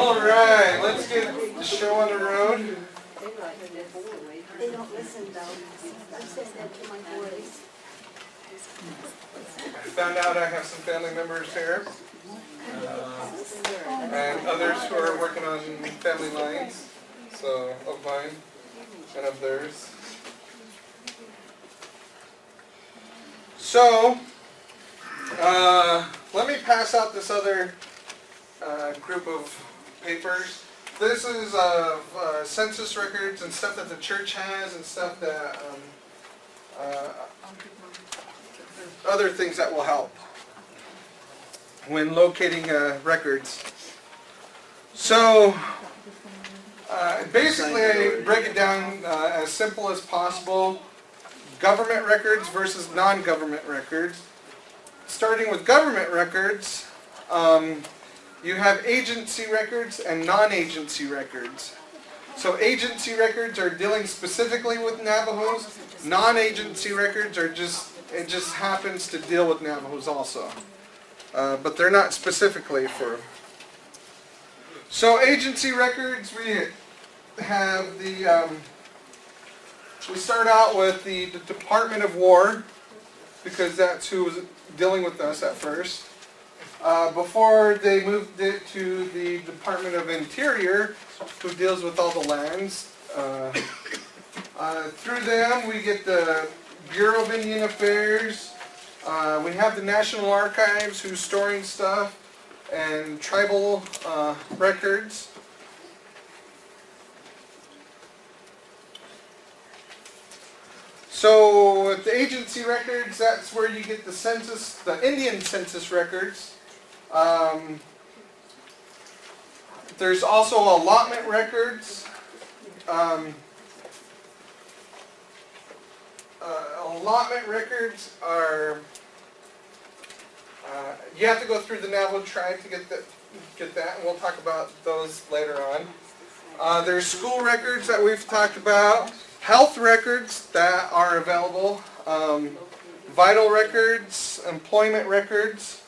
All right, let's get the show on the road. They don't listen though. I've said that to my boys. I found out I have some family members here, and others who are working on family lines, so of mine and of theirs. So, let me pass out this other group of papers. This is census records and stuff that the church has and stuff that other things that will help when locating records. So basically I break it down as simple as possible. Government records versus non-government records. Starting with government records, you have agency records and non-agency records. So agency records are dealing specifically with Navajos. Non-agency records are it just happens to deal with Navajos also. But they're not specifically for. So agency records, we have we start out with the Department of War, because that's who was dealing with us at first. Before they moved it to the Department of Interior, who deals with all the lands. Through them, we get the Bureau of Indian Affairs. We have the National Archives, who's storing stuff, and tribal records. So with the agency records, that's where you get the census, the Indian census records. There's also allotment records. Allotment records are, you have to go through the Navajo tribe to get that, and we'll talk about those later on. There's school records that we've talked about, health records that are available, vital records, employment records.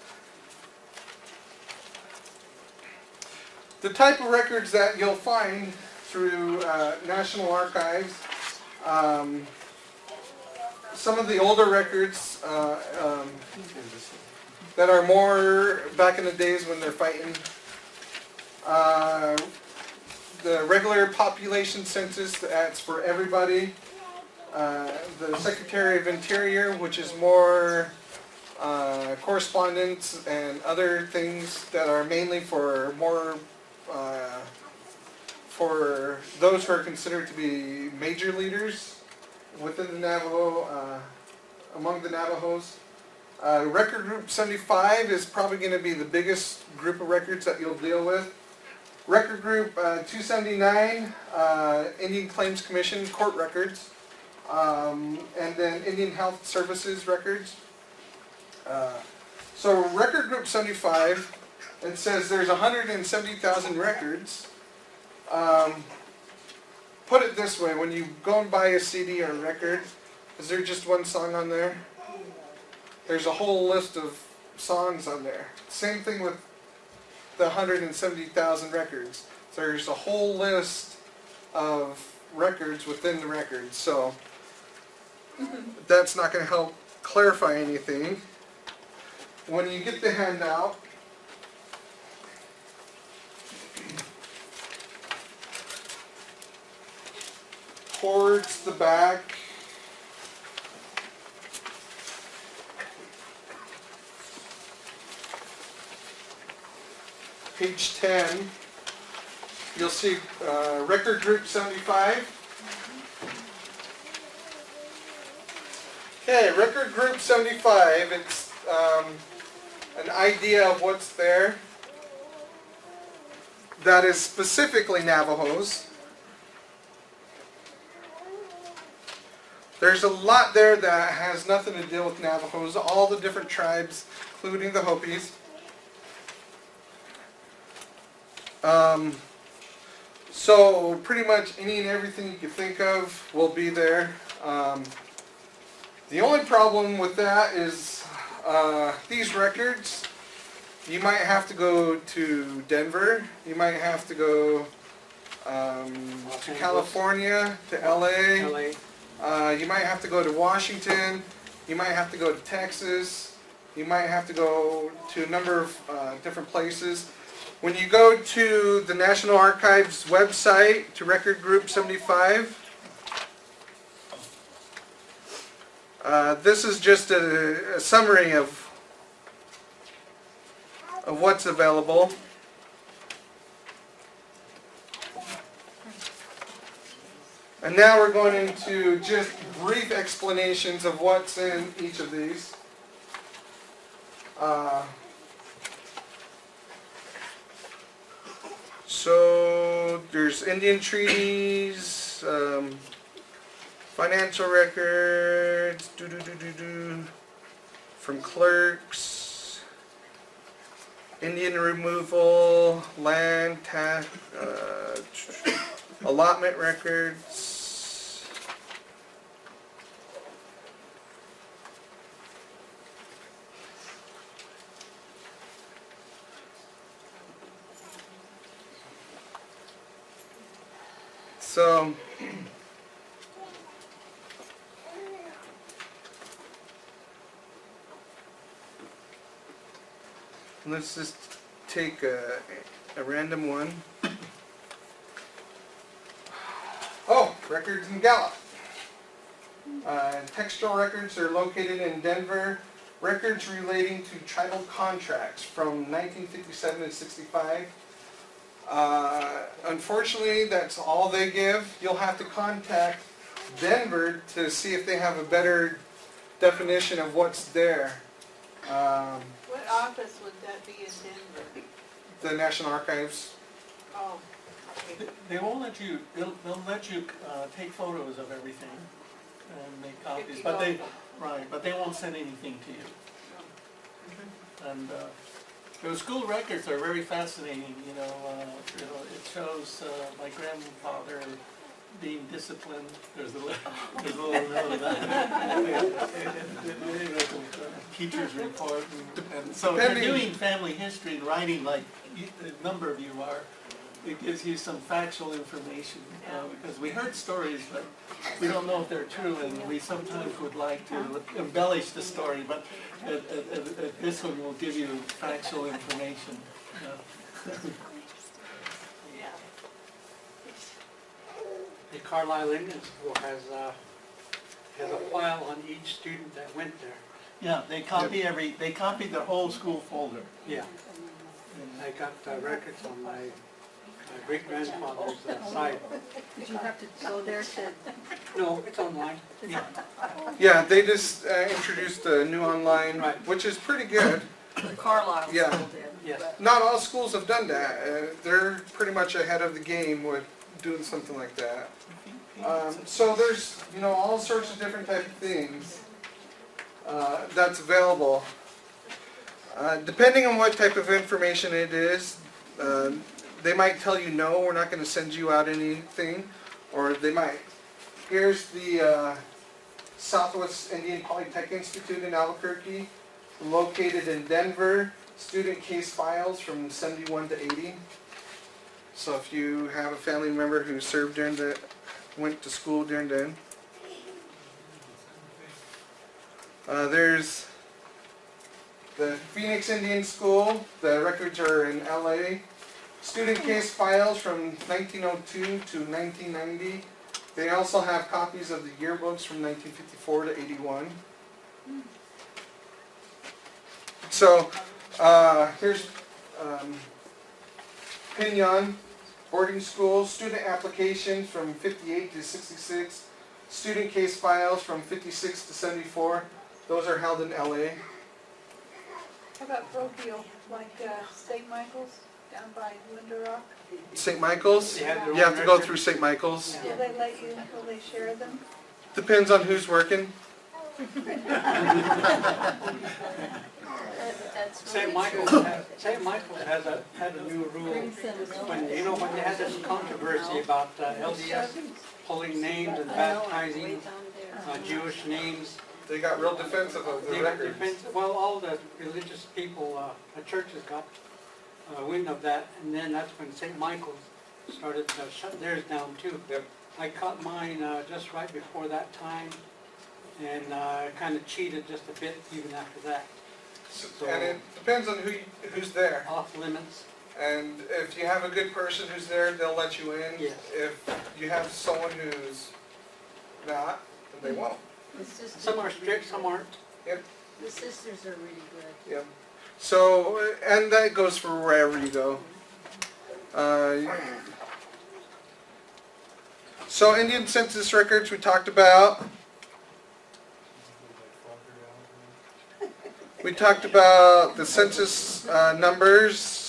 The type of records that you'll find through National Archives, some of the older records that are more back in the days when they're fighting. The regular population census, that's for everybody. The Secretary of Interior, which is more correspondence and other things that are mainly for those who are considered to be major leaders within the Navajo, among the Navajos. Record Group 75 is probably going to be the biggest group of records that you'll deal with. Record Group 279, Indian Claims Commission court records, and then Indian Health Services records. So Record Group 75, it says there's 170,000 records. Put it this way, when you go and buy a CD or a record, is there just one song on there? There's a whole list of songs on there. Same thing with the 170,000 records. There's a whole list of records within the records, so that's not going to help clarify anything. When you get the handout, towards the back, page 10, you'll see Record Group 75. Okay, Record Group 75, it's an idea of what's there that is specifically Navajos. There's a lot there that has nothing to do with Navajos, all the different tribes, including the Hopis. So pretty much any and everything you can think of will be there. The only problem with that is these records, You might have to go to Denver. You might have to go to California, to LA. You might have to go to Washington. You might have to go to Texas. You might have to go to a number of different places. When you go to the National Archives website, to Record Group 75, this is just a summary of what's available. And now we're going into just brief explanations of what's in each of these. So there's Indian treaties, financial records, from clerks, Indian removal, land tax, allotment records. So, let's just take a random one. Oh, records in Gallup. Textual records are located in Denver. Records relating to tribal contracts from 1957 to 65. Unfortunately, that's all they give. You'll have to contact Denver to see if they have a better definition of what's there. What office would that be in Denver? The National Archives. Oh, okay. They won't let you, they'll let you take photos of everything and make copies, but they, right, but they won't send anything to you. And the school records are very fascinating, you know, it shows my grandfather being disciplined. There's a little note of that. Teacher's report. And so if you're doing family history and writing like a number of you are, it gives you some factual information, because we heard stories, but we don't know if they're true, and we sometimes would like to embellish the story, but this one will give you factual information. The Carlisle Indian School has a file on each student that went there. Yeah, they copy the whole school folder. Yeah. I got records on my great-grandfather's side. Did you have to go there to? No, it's online. Yeah, they just introduced a new online, Right. which is pretty good. The Carlisle Yeah. school did. Yes. Not all schools have done that. They're pretty much ahead of the game with doing something like that. So there's, you know, all sorts of different type of things that's available. Depending on what type of information it is, they might tell you no, we're not going to send you out anything, or they might. Here's the Southwest Indian Polytech Institute in Albuquerque, located in Denver. Student case files from 71 to 80. So if you have a family member who served during the, went to school during then. There's the Phoenix Indian School. The records are in LA. Student case files from 1902 to 1990. They also have copies of the yearbooks from 1954 to 81. So here's Pinyon boarding school, student applications from 58 to 66, student case files from 56 to 74. Those are held in LA. How about parochial, like St. Michael's down by Winter Rock? St. Michael's? They have their You have own to go record. through St. Michael's. Will they let you, will they share them? Depends on who's working. St. Michael's has had a new rule. When you had this controversy about LDS pulling names and baptizing Jewish names, They got real defensive of the records. Well, all the religious people, the churches got wind of that, and then that's when St. Michael's started to shut theirs down too. Yep. I cut mine just right before that time, and kind of cheated just a bit even after that. And it depends on who's there. Off limits. And if you have a good person who's there, they'll let you in. Yes. If you have someone who's not, then they won't. The sisters Some are really strict, some good. aren't. The sisters are really good. Yep. So, and that goes for wherever you go. So Indian census records we talked about. We talked about the census numbers.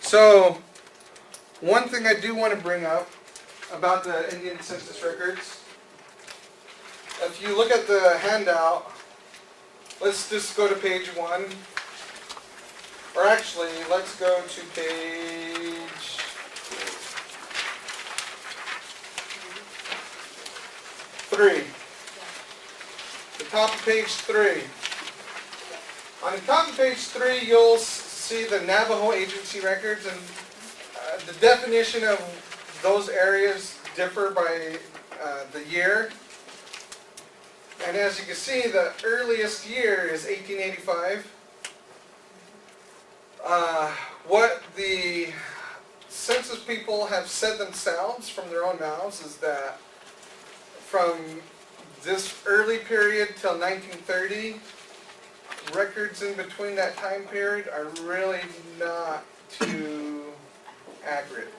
So, one thing I do want to bring up about the Indian census records, if you look at the handout, let's just go to page 1. Or actually, let's go to page 3. The top of page 3. On the top of page 3, you'll see the Navajo agency records, and the definition of those areas differ by the year. And as you can see, the earliest year is 1885. What the census people have said themselves from their own mouths is that from this early period till 1930, records in between that time period are really not too accurate.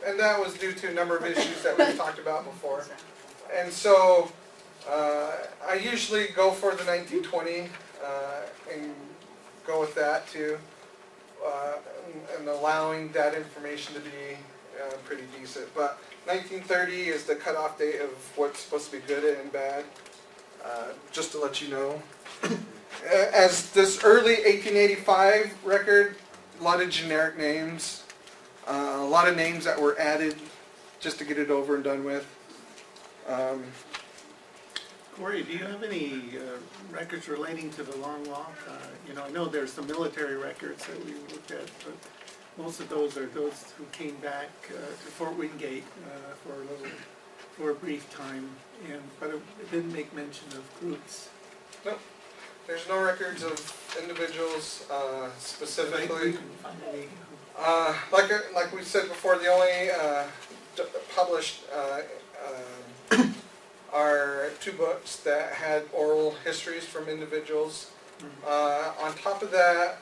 And that was due to a number of issues that we've talked about before. And so I usually go for the 1920 and go with that too, and allowing that information to be pretty decent. But 1930 is the cutoff date of what's supposed to be good and bad, just to let you know. As this early 1885 record, a lot of generic names, a lot of names that were added just to get it over and done with. Corey, do you have any records relating to the Long Walk? I know there's some military records that we looked at, but most of those are those who came back to Fort Wingate for a brief time, but it didn't make mention of groups. Nope. There's no records of individuals specifically. You can find any. Like we said before, the only published are 2 books that had oral histories from individuals. On top of that,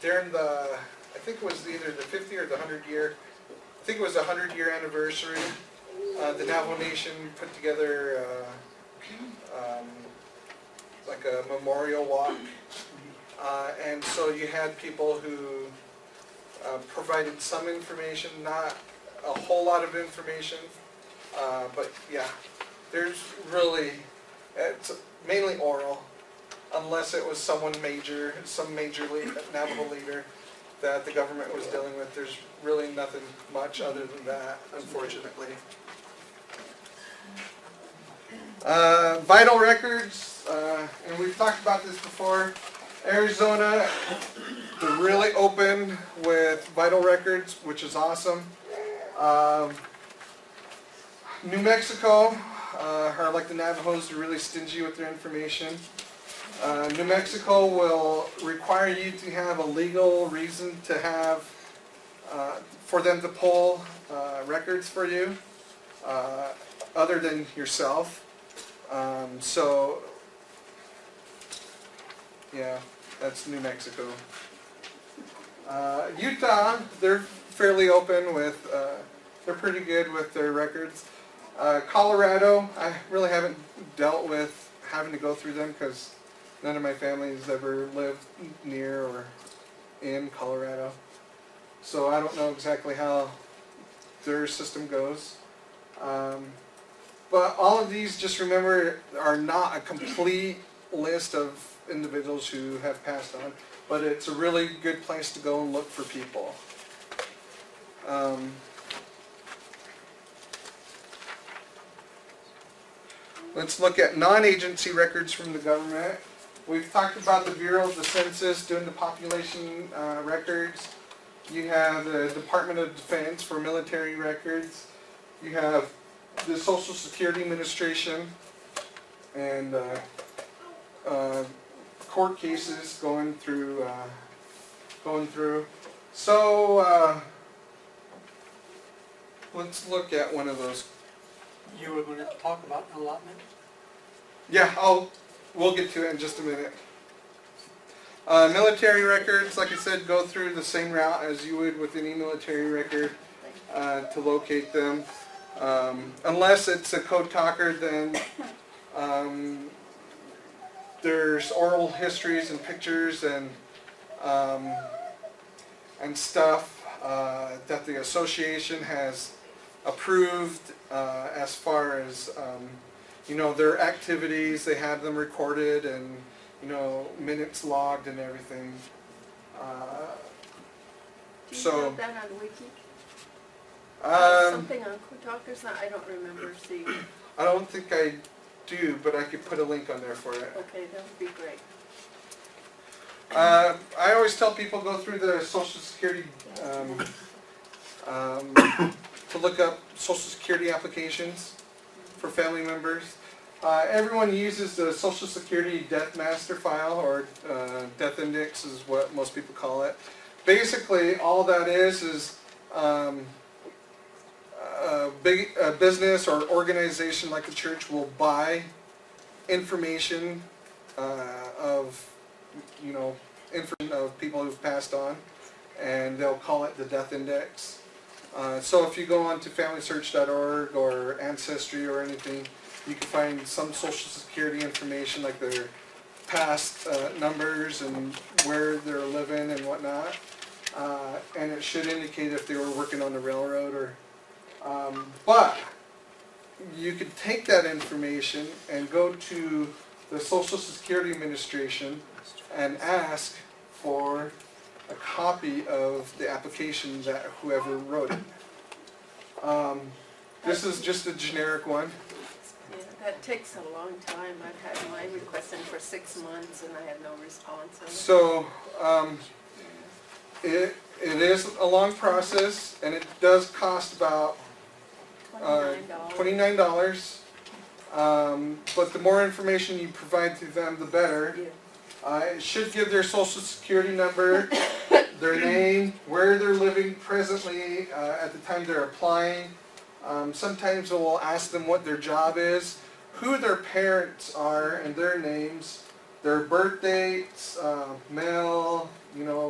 during I think it was either the 50 or the 100 year, I think it was the 100-year anniversary, the Navajo Nation put together like a memorial walk. And so you had people who provided some information, not a whole lot of information, but yeah, there's really, it's mainly oral, unless it was some major Navajo leader that the government was dealing with. There's really nothing much other than that, unfortunately. Vital records, and we've talked about this before. Arizona, they're really open with vital records, which is awesome. New Mexico, are like the Navajos, they're really stingy with their information. New Mexico will require you to have a legal reason to have, for them to pull records for you, other than yourself. So, yeah, that's New Mexico. Utah, they're fairly open with, they're pretty good with their records. Colorado, I really haven't dealt with having to go through them because none of my family has ever lived near or in Colorado. So I don't know exactly how their system goes. But all of these, just remember, are not a complete list of individuals who have passed on, but it's a really good place to go and look for people. Let's look at non-agency records from the government. We've talked about the Bureau of the Census doing the population records. You have the Department of Defense for military records. You have the Social Security Administration and court cases going through. So let's look at one of those. You were gonna talk about allotment? Yeah, we'll get to it in just a minute. Military records, like I said, go through the same route as you would with any military record to locate them. Unless it's a code talker, then there's oral histories and pictures and stuff that the association has approved as far as their activities. They have them recorded and minutes logged and everything. Do you So have that on Wiki? Something on Code Talkers? I don't remember seeing it. I don't think I do, but I could put a link on there for it. Okay, that would be great. I always tell people go through the Social Security to look up Social Security applications for family members. Everyone uses the Social Security Death Master File, or Death Index is what most people call it. Basically, all that is a business or organization like the church will buy information of people who've passed on, and they'll call it the Death Index. So if you go on to FamilySearch.org or Ancestry or anything, you can find some Social Security information, like their past numbers and where they're living and whatnot. And it should indicate if they were working on the railroad or... but you could take that information and go to the Social Security Administration and ask for a copy of the application that whoever wrote it. This is just a generic one. Yeah, that takes a long time. I've had mine requesting for 6 months and I have no response on it. So it is a long process, and it does cost about $29. $29. But the more information you provide to them, the better. Yeah. It should give their Social Security number, their name, where they're living presently at the time they're applying. Sometimes it will ask them what their job is, who their parents are and their names, their birth dates, male,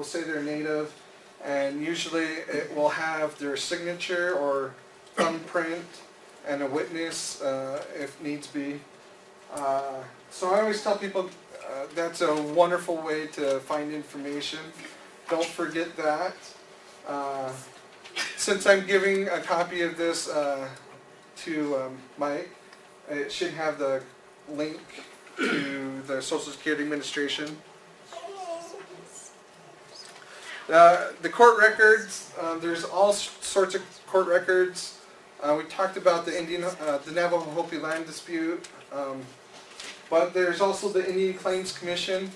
say they're native, and usually it will have their signature or thumbprint and a witness if needs be. So I always tell people that's a wonderful way to find information. Don't forget that. Since I'm giving a copy of this to Mike, it should have the link to the Social Security Administration. The court records, there's all sorts of court records. We talked about the Navajo Hopi land dispute, but there's also the Indian Claims Commission.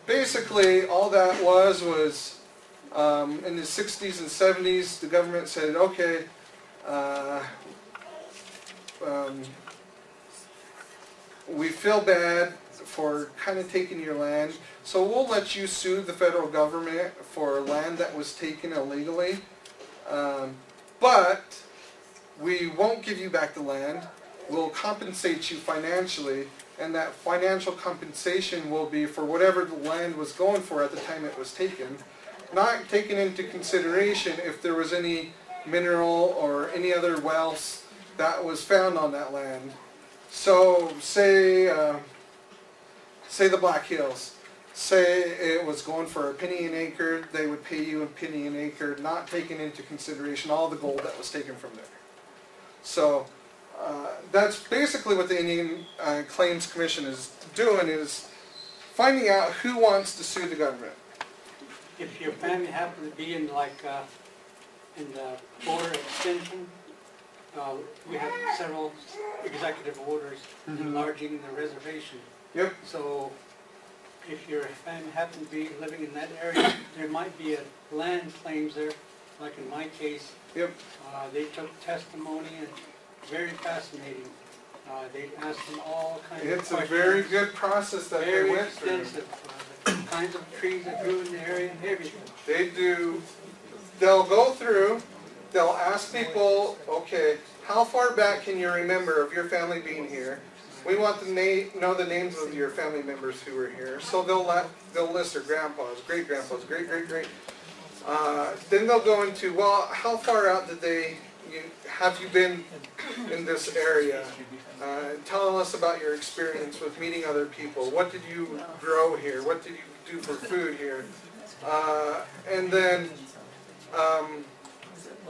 Basically, all that was in the 60s and 70s, the government said, okay, we feel bad for kind of taking your land, so we'll let you sue the federal government for land that was taken illegally, but we won't give you back the land. We'll compensate you financially, and that financial compensation will be for whatever the land was going for at the time it was taken, not taking into consideration if there was any mineral or any other wealth that was found on that land. So say the Black Hills, say it was going for a penny an acre, they would pay you a penny an acre, not taking into consideration all the gold that was taken from there. So that's basically what the Indian Claims Commission is doing, is finding out who wants to sue the government. If your family happened to be in in the border extension, we have several executive orders enlarging the reservation. Yep. So if your family happen to be living in that area, there might be a land claims there, like in my case. Yep. They took testimony and very fascinating. They asked them all kinds of It's a questions. very good process that they Very went through. extensive, the kinds of trees that grew in the area and everything. They do, they'll go through, they'll ask people, okay, how far back can you remember of your family being here? We want to know the names of your family members who were here. So they'll list their grandpas, great-grandpas, great-great-great. Then they'll go into, well, how far out have you been in this area? Tell us about your experience with meeting other people. What did you grow here? What did you do for food here? And then,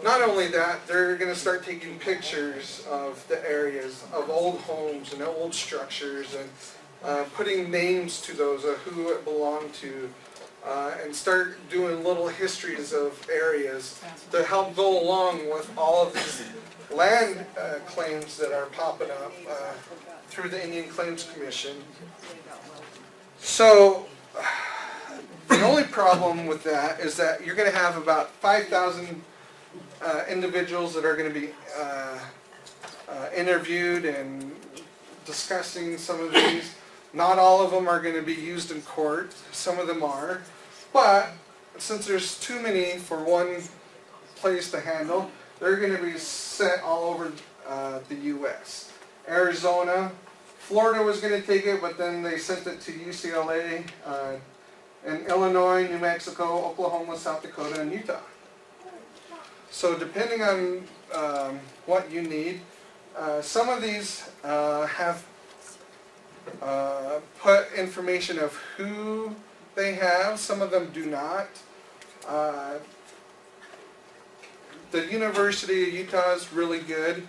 not only that, they're going to start taking pictures of the areas, of old homes and old structures, and putting names to those of who it belonged to, and start doing little histories of areas to help go along with all of these land claims that are popping up through the Indian Claims Commission. So the only problem with that is that you're going to have about 5,000 individuals that are going to be interviewed and discussing some of these. Not all of them are going to be used in court. Some of them are. But since there's too many for one place to handle, they're going to be sent all over the U.S. Arizona, Florida was going to take it, but then they sent it to UCLA, and Illinois, New Mexico, Oklahoma, South Dakota, and Utah. So depending on what you need, some of these have put information of who they have, some of them do not. The University of Utah is really good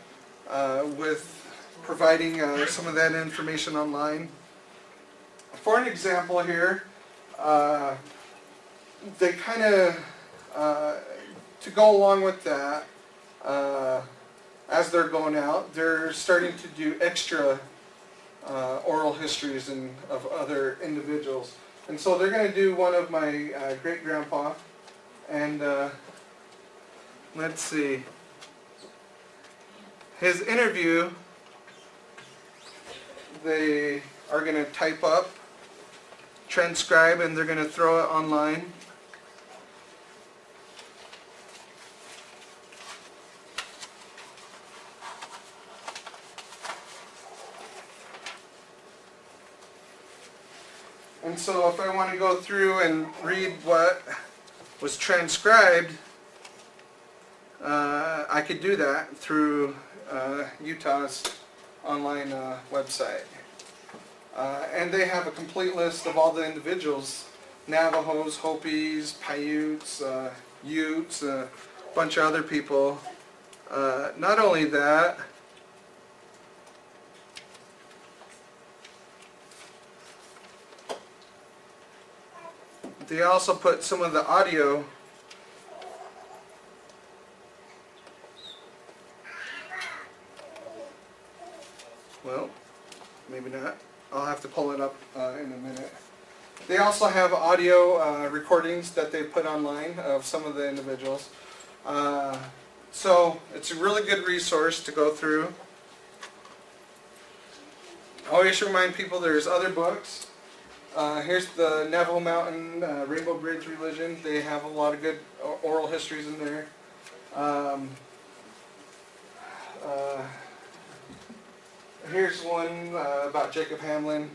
with providing some of that information online. For an example here, they kind of, to go along with that, as they're going out, they're starting to do extra oral histories of other individuals. And so they're going to do one of my great-grandpa, and let's see, his interview, they are going to type up, transcribe, and they're going to throw it online. And so if I want to go through and read what was transcribed, I could do that through Utah's online website. And they have a complete list of all the individuals, Navajos, Hopis, Paiutes, Utes, a bunch of other people. Not only that, they also put some of the audio well, maybe not. I'll have to pull it up in a minute. They also have audio recordings that they put online of some of the individuals. So it's a really good resource to go through. I always remind people there's other books. Here's the Navajo Mountain Rainbow Bridge Religion. They have a lot of good oral histories in there. Here's one about Jacob Hamlin.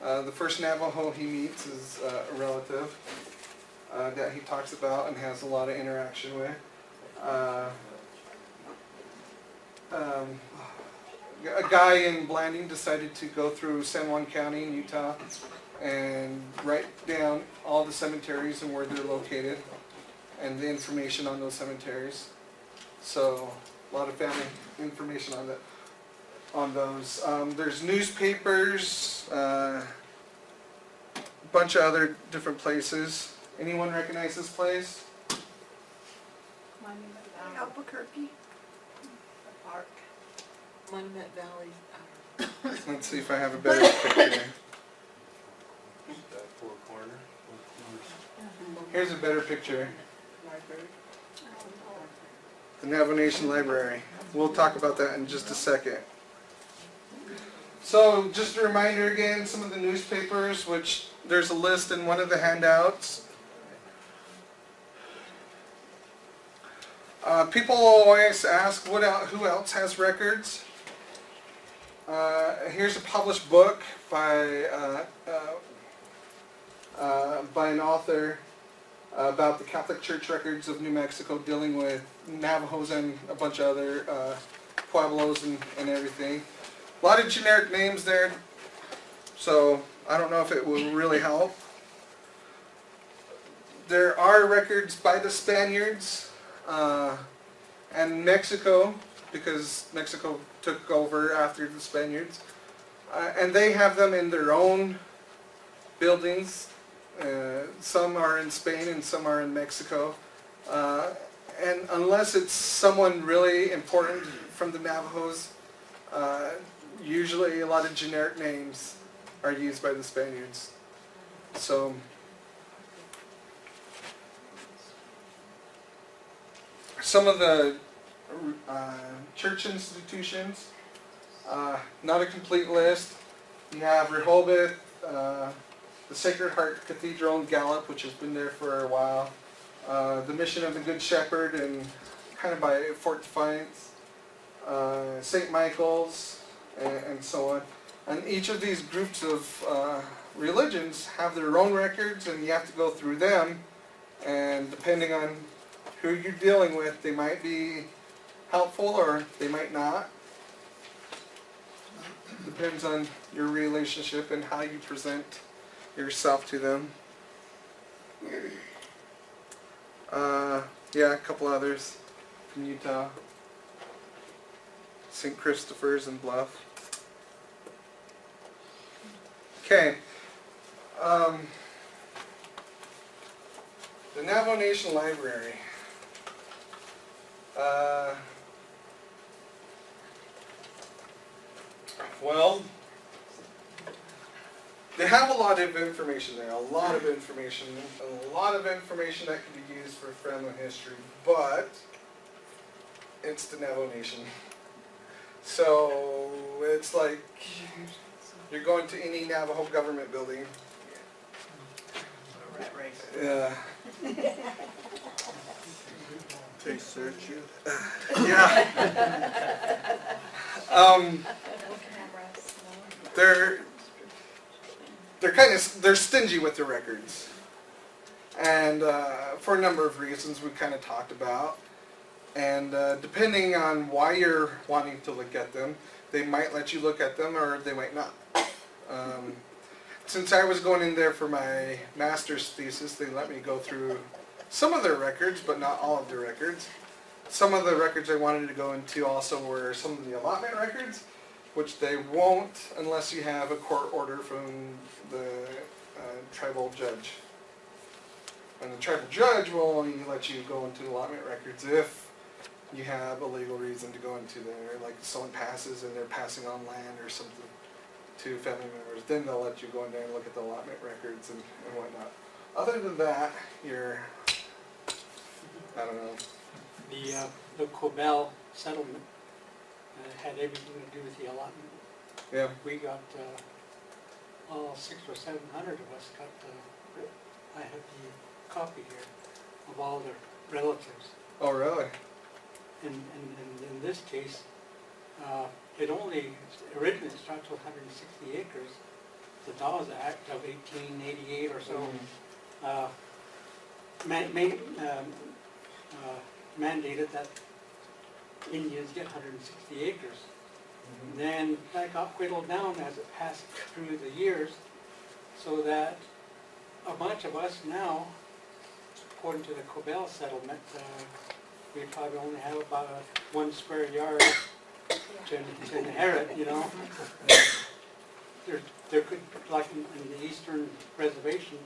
The first Navajo he meets is a relative that he talks about and has a lot of interaction with. A guy in Blanding decided to go through San Juan County in Utah and write down all the cemeteries and where they're located and the information on those cemeteries. So a lot of family information on those. There's newspapers, a bunch of other different places. Anyone recognize this place? Albuquerque. Arc, Monument Valley Arc. Let's see if I have a better picture. That four corner. Here's a better picture. Library. The Navajo Nation Library. We'll talk about that in just a second. So, just a reminder again, some of the newspapers, which there's a list in one of the handouts. People always ask who else has records. Here's a published book by an author about the Catholic Church records of New Mexico, dealing with Navajos and a bunch of other pueblos and everything. A lot of generic names there, so I don't know if it will really help. There are records by the Spaniards and Mexico, because Mexico took over after the Spaniards, and they have them in their own buildings. Some are in Spain and some are in Mexico. And unless it's someone really important from the Navajos, usually a lot of generic names are used by the Spaniards. So, some of the church institutions, not a complete list. You have Rehoboth, the Sacred Heart Cathedral in Gallup, which has been there for a while. The Mission of the Good Shepherd, and kind of by Fort Defiance. St. Michael's, and so on. And each of these groups of religions have their own records, and you have to go through them. And depending on who you're dealing with, they might be helpful or they might not. Depends on your relationship and how you present yourself to them. Yeah, a couple others from Utah. St. Christopher's and Bluff. Okay. The Navajo Nation Library. Well, they have a lot of information there, a lot of information that can be used for family history, but it's the Navajo Nation. So it's like you're going to any Navajo government building. Yeah. They search you. Yeah. They're stingy with their records, and for a number of reasons we kind of talked about. And depending on why you're wanting to look at them, they might let you look at them or they might not. Since I was going in there for my master's thesis, they let me go through some of their records, but not all of their records. Some of the records I wanted to go into also were some of the allotment records, which they won't unless you have a court order from the tribal judge. And the tribal judge will only let you go into allotment records if you have a legal reason to go into there, like someone passes and they're passing on land or something to family members. Then they'll let you go in there and look at the allotment records and whatnot. Other than that, you're, I don't know. The Cobell settlement had everything to do with the allotment. Yeah. We got, all 600 or 700 of us got, I have the copy here of all their relatives. Oh, really? And in this case, it only originally starts with 160 acres. The Dawes Act of 1888 or so mandated that Indians get 160 acres. Mm-hmm. Then that got whittled down as it passed through the years, so that a bunch of us now, according to the Cobell settlement, we probably only have about 1 square yard to inherit, you know. There could, like in the eastern reservation,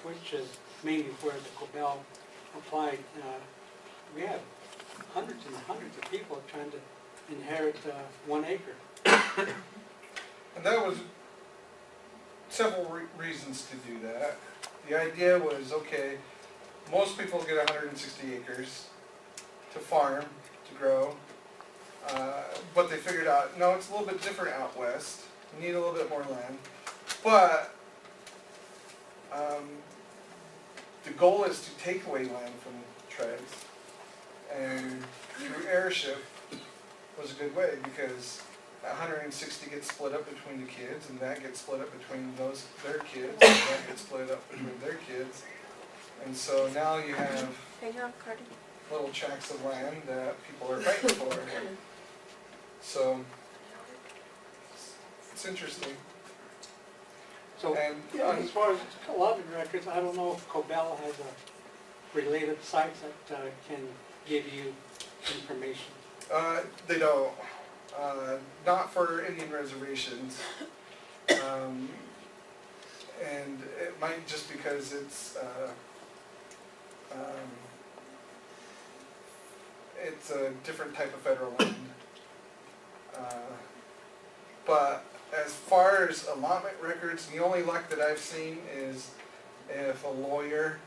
which is mainly where the Cobell applied, we have hundreds and hundreds of people trying to inherit 1 acre. And that was several reasons to do that. The idea was, okay, most people get 160 acres to farm, to grow, but they figured out, no, it's a little bit different out west. You need a little bit more land. But the goal is to take away land from tribes. And through heirship was a good way, because 160 gets split up between the kids, and that gets split up between their kids, and that gets split up between their kids. And so now you have Hang on, Cardi. little tracts of land that people are fighting for. So it's interesting. So, And as far as allotment records, I don't know if Cobell has a related sites that can give you information. They don't. Not for Indian reservations. And it might just because it's a different type of federal land. But as far as allotment records, the only luck that I've seen is if a lawyer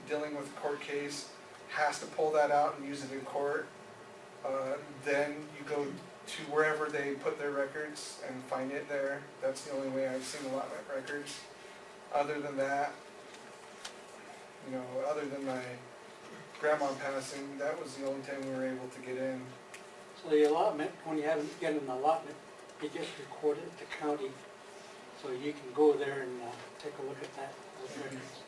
dealing with a court case has to pull that out and use it in court, then you go to wherever they put their records and find it there. That's the only way I've seen allotment records. Other than that, other than my grandma passing, that was the only time we were able to get in. So the allotment, when you haven't get an allotment, it gets recorded at the county. So you can go there and take a look at that, those records.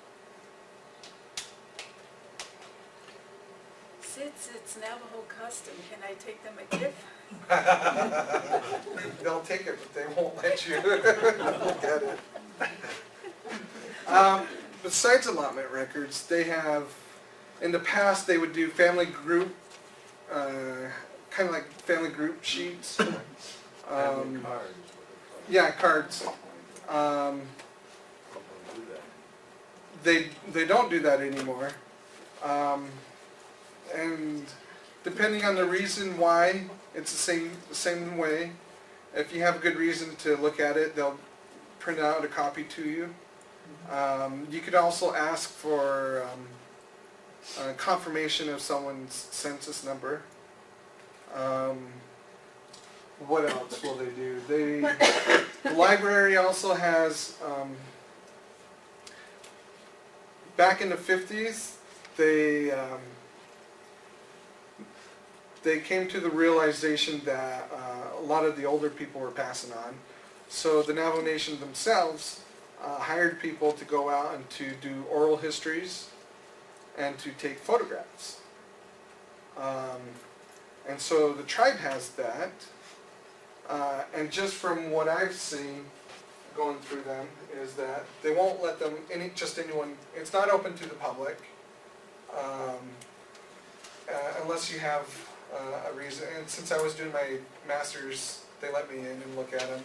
Since it's Navajo custom, can I take them a gift? They'll take it, but they won't let you look at it. Besides allotment records, they have, in the past, they would do family group, kind of like family group sheets. Family cards. Yeah, cards. They don't do that anymore. And depending on the reason why, it's the same way. If you have a good reason to look at it, they'll print out a copy to you. You could also ask for confirmation of someone's census number. What else will they do? The library also has, back in the 50s, they came to the realization that a lot of the older people were passing on. So the Navajo Nation themselves hired people to go out and to do oral histories and to take photographs. And so the tribe has that. And just from what I've seen going through them is that they won't let them, anyone, it's not open to the public unless you have a reason. And since I was doing my master's, they let me in and look at them.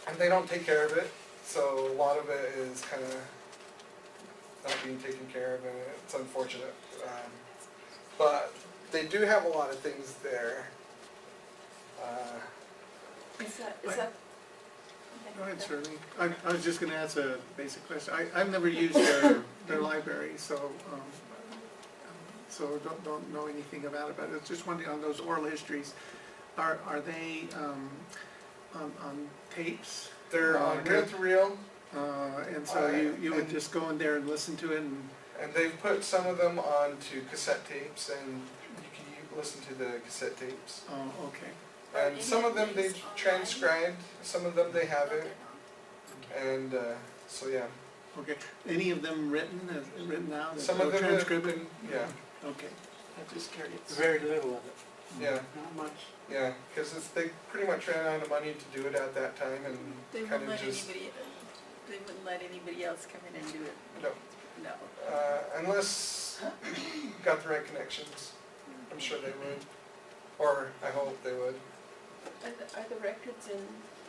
And they don't take care of it, so a lot of it is kind of not being taken care of, and it's unfortunate. But they do have a lot of things there. Is that? Go ahead, Shirley. I was just gonna ask a basic question. I've never used their library, so don't know anything about it, but it's just wondering, on those oral histories, are they on tapes? They're on reel-to-reel. And so you would just go in there and listen to it, And they've put some of them onto cassette tapes, and you can listen to the cassette tapes. oh, okay. And some of them they've transcribed, some of them they haven't. And so yeah. Okay. Any of them written out? Some of them have transcribed? been, yeah, Okay. I'm just curious. Very little of it. yeah, Not much. yeah. Because they pretty much ran out of money to do it at that time, and They kind wouldn't of let just, they wouldn't let anybody else come in and do it? no. No. Unless you got the right connections. I'm sure they would. Or I hope they would. Are the records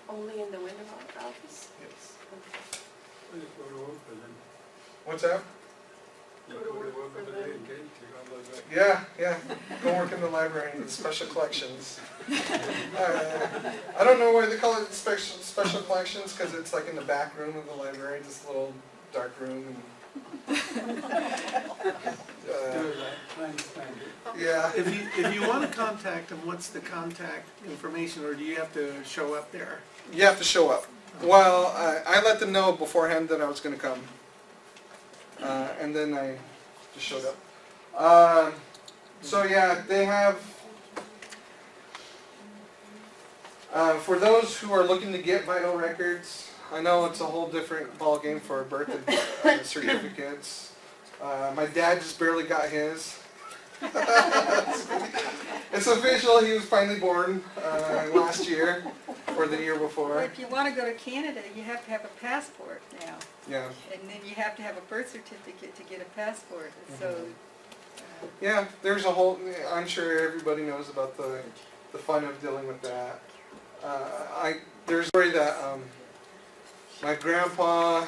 only in the Winter office? Yes. Okay. What's that? Go to work Yeah, go work in the library in special collections. I don't know why they call it special collections, because it's like in the back room of the library, this little dark room. Yeah. If you wanna contact them, what's the contact information, or do you have to show up there? You have to show up. Well, I let them know beforehand that I was going to come, and then I just showed up. So yeah, they have, for those who are looking to get vital records, I know it's a whole different ballgame for birth certificates. My dad just barely got his. It's official, he was finally born last year, or the year Well, before. if you want to go to Canada, you have to have a passport now, Yeah. and then you have to have a birth certificate to get a passport, so. Yeah, there's a whole, I'm sure everybody knows about the fun of dealing with that. There's a story that my grandpa,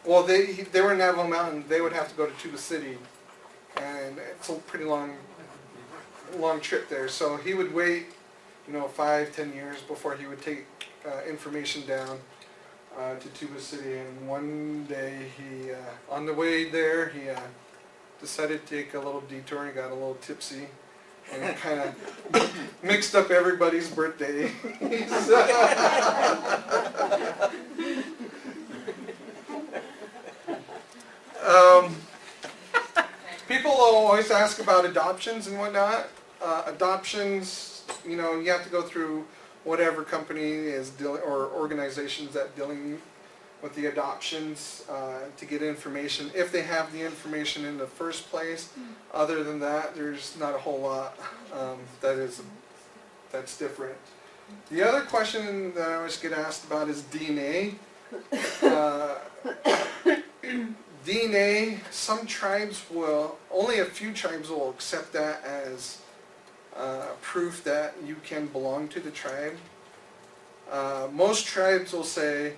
well, they were in Navajo Mountain, they would have to go to Tuba City, and it's a pretty long trip there, so he would wait, 5-10 years before he would take information down to Tuba City, and one day he, on the way there, he decided to take a little detour and got a little tipsy and kind of mixed up everybody's birthday. People always ask about adoptions and whatnot. Adoptions, you have to go through whatever company is dealing, or organizations that dealing with the adoptions to get information, if they have the information in the first place. Other than that, there's not a whole lot that's different. The other question that I always get asked about is DNA. DNA, some tribes will, only a few tribes will accept that as proof that you can belong to the tribe. Most tribes will say,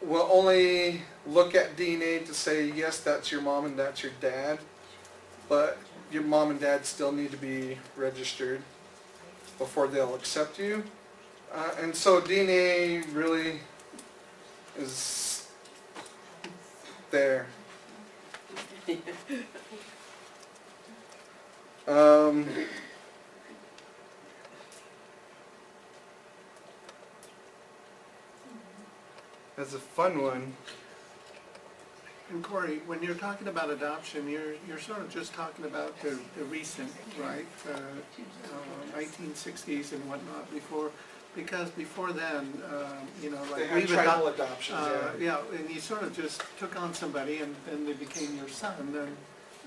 we'll only look at DNA to say, yes, that's your mom and that's your dad, but your mom and dad still need to be registered before they'll accept you. And so DNA really is there. That's a fun one. And Corey, when you're talking about adoption, you're sort of just talking about the recent, right, 1960s and whatnot before, because before then, They like had we've tribal adopted, adoptions, yeah, and you sort of just took on somebody and then they became your son, and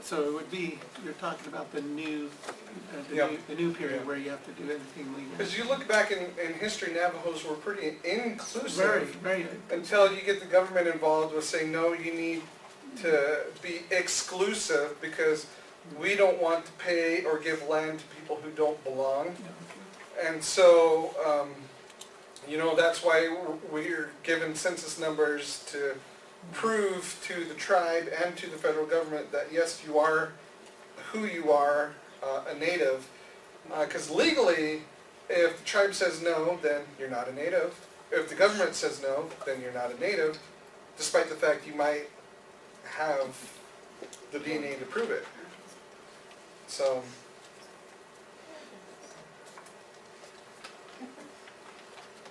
so it would be, you're talking about the new period where you have to do everything legal. Because you look back in history, Navajos were pretty inclusive. Very, very. Until you get the government involved with saying, no, you need to be exclusive because we don't want to pay or give land to people who don't belong. And so, that's why we're given census numbers to prove to the tribe and to the federal government that yes, you are who you are, a native. Because legally, if the tribe says no, then you're not a native. If the government says no, then you're not a native, despite the fact you might have the DNA to prove it. So,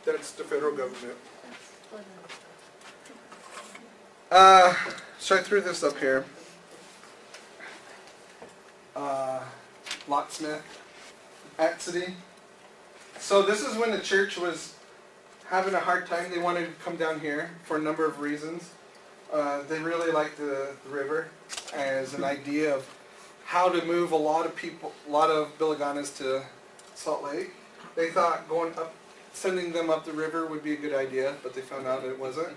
that's the federal government. So I threw this up here. Locksmith, Atcity. So this is when the church was having a hard time. They wanted to come down here for a number of reasons. They really liked the river as an idea of how to move a lot of Billiganas to Salt Lake. They thought sending them up the river would be a good idea, but they found out it wasn't.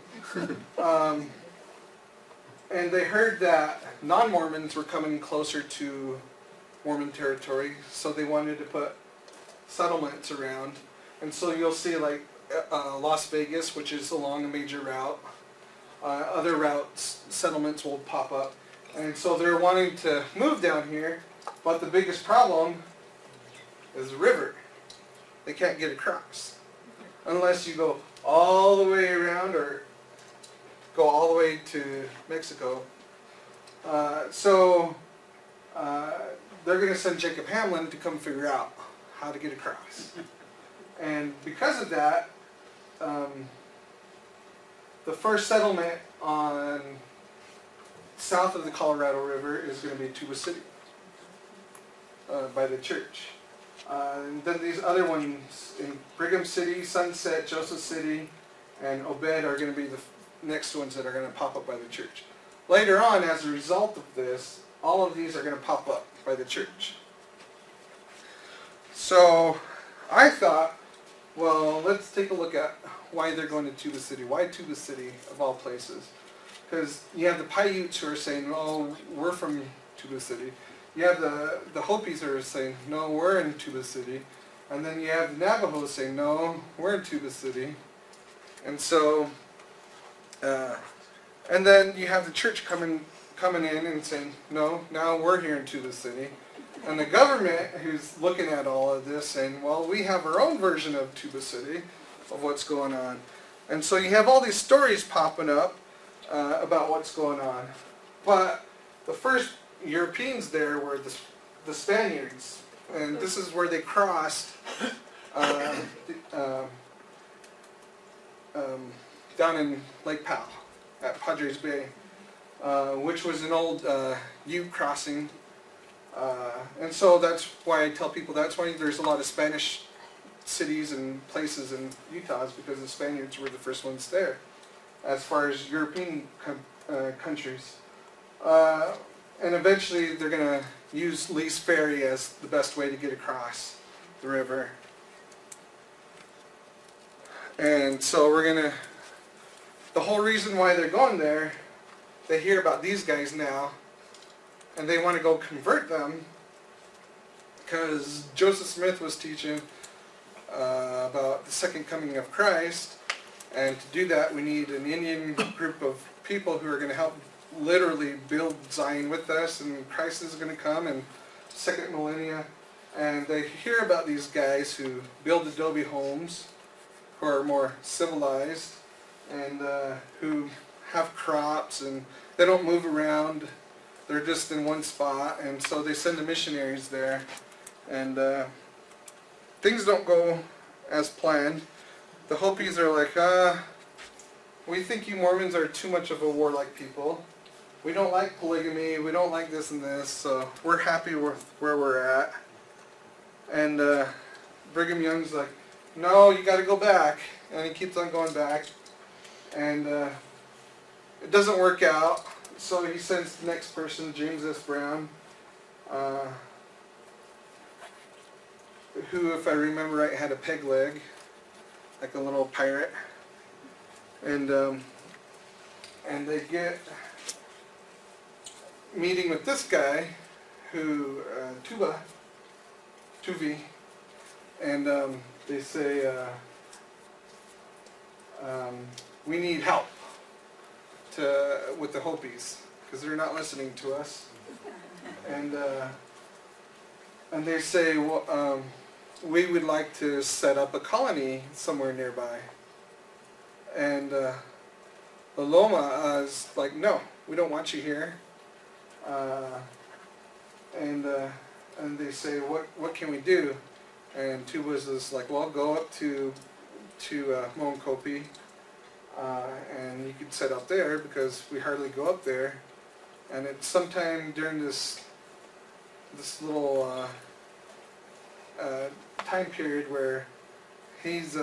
And they heard that non-Mormons were coming closer to Mormon territory, so they wanted to put settlements around. And so you'll see like Las Vegas, which is along a major route. Other routes, settlements will pop up. And so they're wanting to move down here, but the biggest problem is the river. They can't get across unless you go all the way around or go all the way to Mexico. So they're going to send Jacob Hamlin to come figure out how to get across. And because of that, the first settlement on south of the Colorado River is going to be Tuba City by the church. And then these other ones in Brigham City, Sunset, Joseph City, and Obed are going to be the next ones that are going to pop up by the church. Later on, as a result of this, all of these are going to pop up by the church. So I thought, well, let's take a look at why they're going to Tuba City. Why Tuba City, of all places? Because you have the Paiutes who are saying, oh, we're from Tuba City. You have the Hopis who are saying, no, we're in Tuba City. And then you have the Navajos saying, no, we're in Tuba City. And so, and then you have the church coming in and saying, no, now we're here in Tuba City. And the government who's looking at all of this saying, well, we have our own version of Tuba City, of what's going on. And so you have all these stories popping up about what's going on. But the first Europeans there were the Spaniards. And this is where they crossed down in Lake Powell at Padres Bay, which was an old Ute crossing. And so that's why I tell people that's why there's a lot of Spanish cities and places in Utah, is because the Spaniards were the first ones there as far as European countries. And eventually they're going to use Lee's Ferry as the best way to get across the river. And so we're going to, the whole reason why they're going there, they hear about these guys now, and they want to go convert them, because Joseph Smith was teaching about the second coming of Christ, and to do that we need an Indian group of people who are going to help literally build Zion with us, and Christ is going to come in second millennia. And they hear about these guys who build adobe homes, who are more civilized, and who have crops, and they don't move around. They're just in one spot, and so they send the missionaries there, and things don't go as planned. The Hopis are like, we think you Mormons are too much of a warlike people. We don't like polygamy, we don't like this and this, so we're happy with where we're at. And Brigham Young's like, no, you got to go back, and he keeps on going back, and it doesn't work out. So he sends the next person, James S. Brown, who, if I remember right, had a peg leg, like a little pirate. And they get meeting with this guy, who, Tuvi, and they say, we need help with the Hopis, because they're not listening to us. And they say, well, we would like to set up a colony somewhere nearby. And the Loma is like, no, we don't want you here. And they say, what can we do? And Tuba's is like, well, go up to Moenkopi, and you could set up there, because we hardly go up there. And it's sometime during this little time period where he's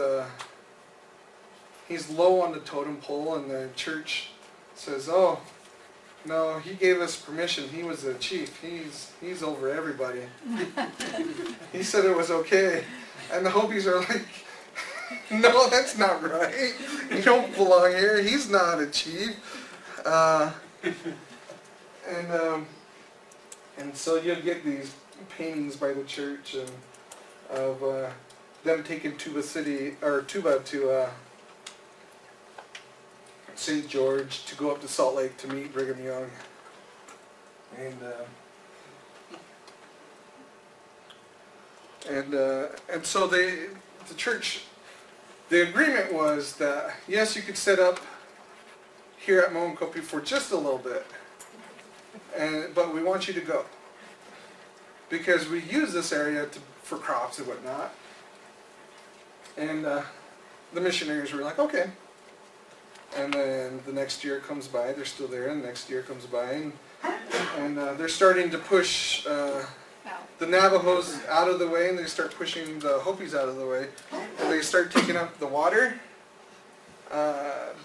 low on the totem pole, and the church says, oh, no, he gave us permission. He was the chief. He's over everybody. He said it was okay. And the Hopis are like, no, that's not right. You don't belong here. He's not a chief. And so you'll get these paintings by the church and of them taking Tuba to St. George to go up to Salt Lake to meet Brigham Young. And so the church, the agreement was that yes, you could set up here at Moenkopi for just a little bit, but we want you to go because we use this area for crops and whatnot. And the missionaries were like, okay. And then the next year comes by, they're still there, and the next year comes by, and they're starting to push the Navajos out of the way, and they start pushing the Hopis out of the way, and they start taking up the water,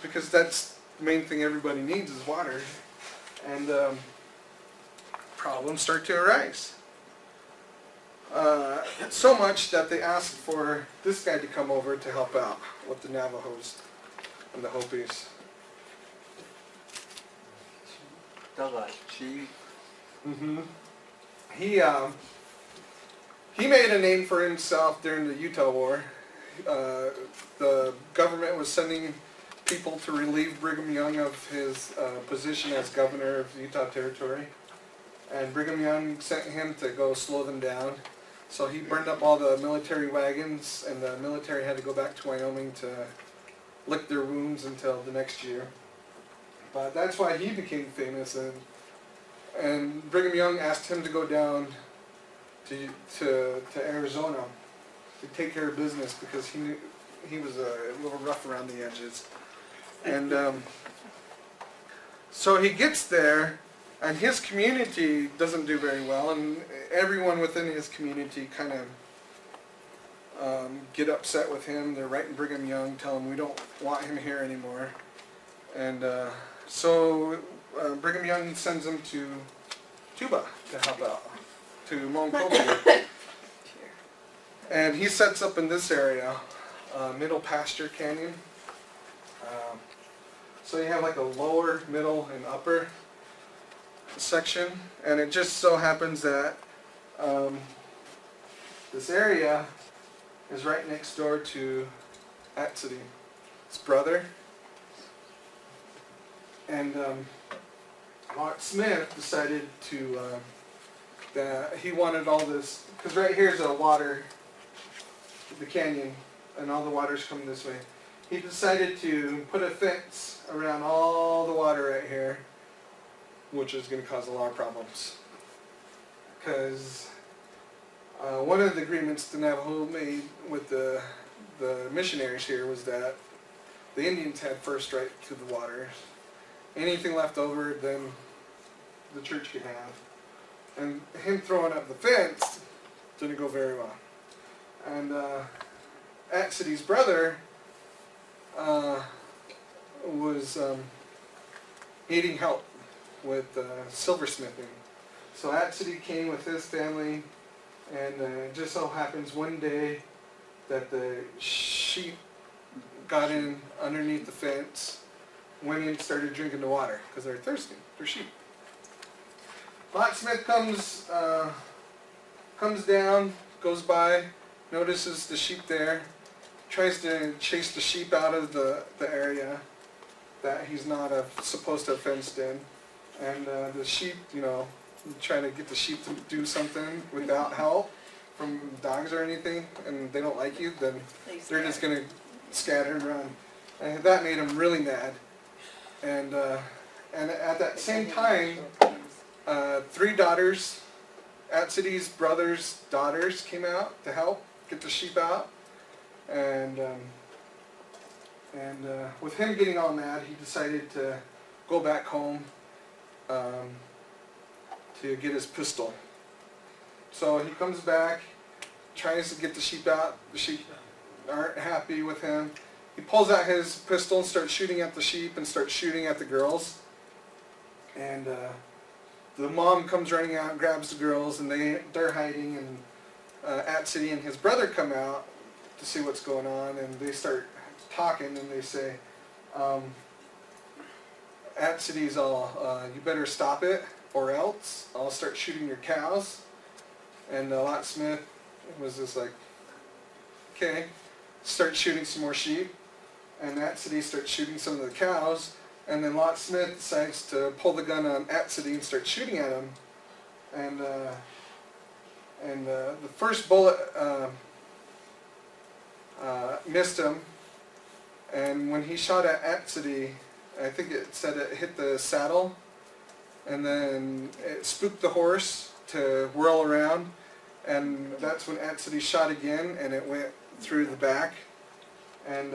because that's the main thing everybody needs is water, and problems start to arise. So much that they asked for this guy to come over to help out with the Navajos and the Hopis. Mm-hmm. He made a name for himself during the Utah War. The government was sending people to relieve Brigham Young of his position as governor of Utah Territory. And Brigham Young sent him to go slow them down. So he burned up all the military wagons, and the military had to go back to Wyoming to lick their wounds until the next year. But that's why he became famous, and Brigham Young asked him to go down to Arizona to take care of business because he knew he was a little rough around the edges. And so he gets there, and his community doesn't do very well, and everyone within his community kind of get upset with him. They're writing Brigham Young, telling him we don't want him here anymore. And so Brigham Young sends him to Tuba to help out, to Moenkopi. And he sets up in this area, Middle Pasture Canyon. So you have like a lower, middle, and upper section, and it just so happens that this area is right next door to Atsidi, his brother. And Mark Smith decided to that he wanted all this, because right here's a water, the canyon, and all the water's coming this way. He decided to put a fence around all the water right here, which is going to cause a lot of problems. Because one of the agreements the Navajo made with the missionaries here was that the Indians had first right to the water. Anything left over, then the church could have. And him throwing up the fence didn't go very well. And Atsidi's brother was needing help with silversmithing. So Atsidi came with his family, and it just so happens one day that the sheep got in underneath the fence, went in and started drinking the water because they're thirsty. They're sheep. Blacksmith comes down, goes by, notices the sheep there, tries to chase the sheep out of the area that he's not supposed to have fenced in. And the sheep, trying to get the sheep to do something without help from dogs or anything, and they don't like you, then they're just going to scatter and run. And that made him really mad. And at that same time, 3 daughters, Atsidi's brother's daughters, came out to help get the sheep out. And with him getting all mad, he decided to go back home to get his pistol. So he comes back, tries to get the sheep out. The sheep aren't happy with him. He pulls out his pistol and starts shooting at the sheep and starts shooting at the girls. And the mom comes running out and grabs the girls, and they're hiding. And Atsidi and his brother come out to see what's going on, and they start talking, and they say, Atsidi's all, you better stop it, or else I'll start shooting your cows. And Lot Smith was just like, okay, start shooting some more sheep. And Atsidi starts shooting some of the cows. And then Lot Smith decides to pull the gun on Atcity and start shooting at him. And the first bullet missed him. And when he shot at Atcity, I think it said it hit the saddle. And then it spooked the horse to whirl around. And that's when Atcity shot again, and it went through the back. And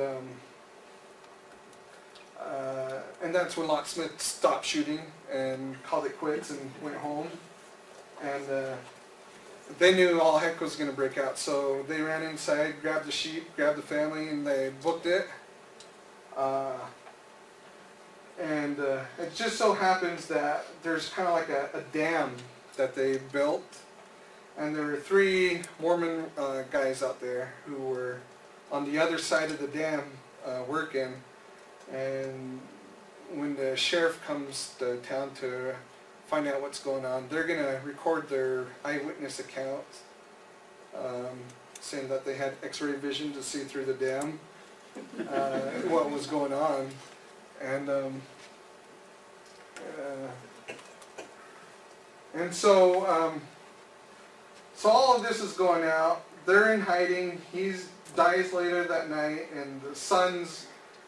that's when Lot Smith stopped shooting and called it quits and went home. And they knew all heck was going to break out, so they ran inside, grabbed the sheep, grabbed the family, and they booked it. It just so happens that there's kind of like a dam that they built, and there were 3 Mormon guys out there who were on the other side of the dam working. And when the sheriff comes to town to find out what's going on, they're going to record their eyewitness account, saying that they had x-ray vision to see through the dam what was going on. So all of this is going out. They're in hiding. He dies later that night, and the sons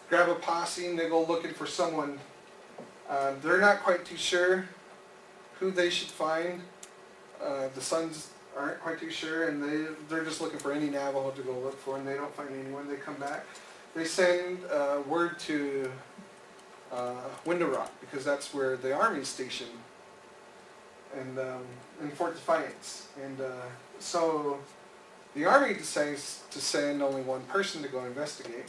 grab a posse and they go looking for someone. They're not quite too sure who they should find. The sons aren't quite too sure, and they're just looking for any Navajo to go look for, and they don't find anyone. They come back. They send word to Window Rock, because that's where the Army's stationed, and in Fort Defiance. And so the Army decides to send only one person to go investigate.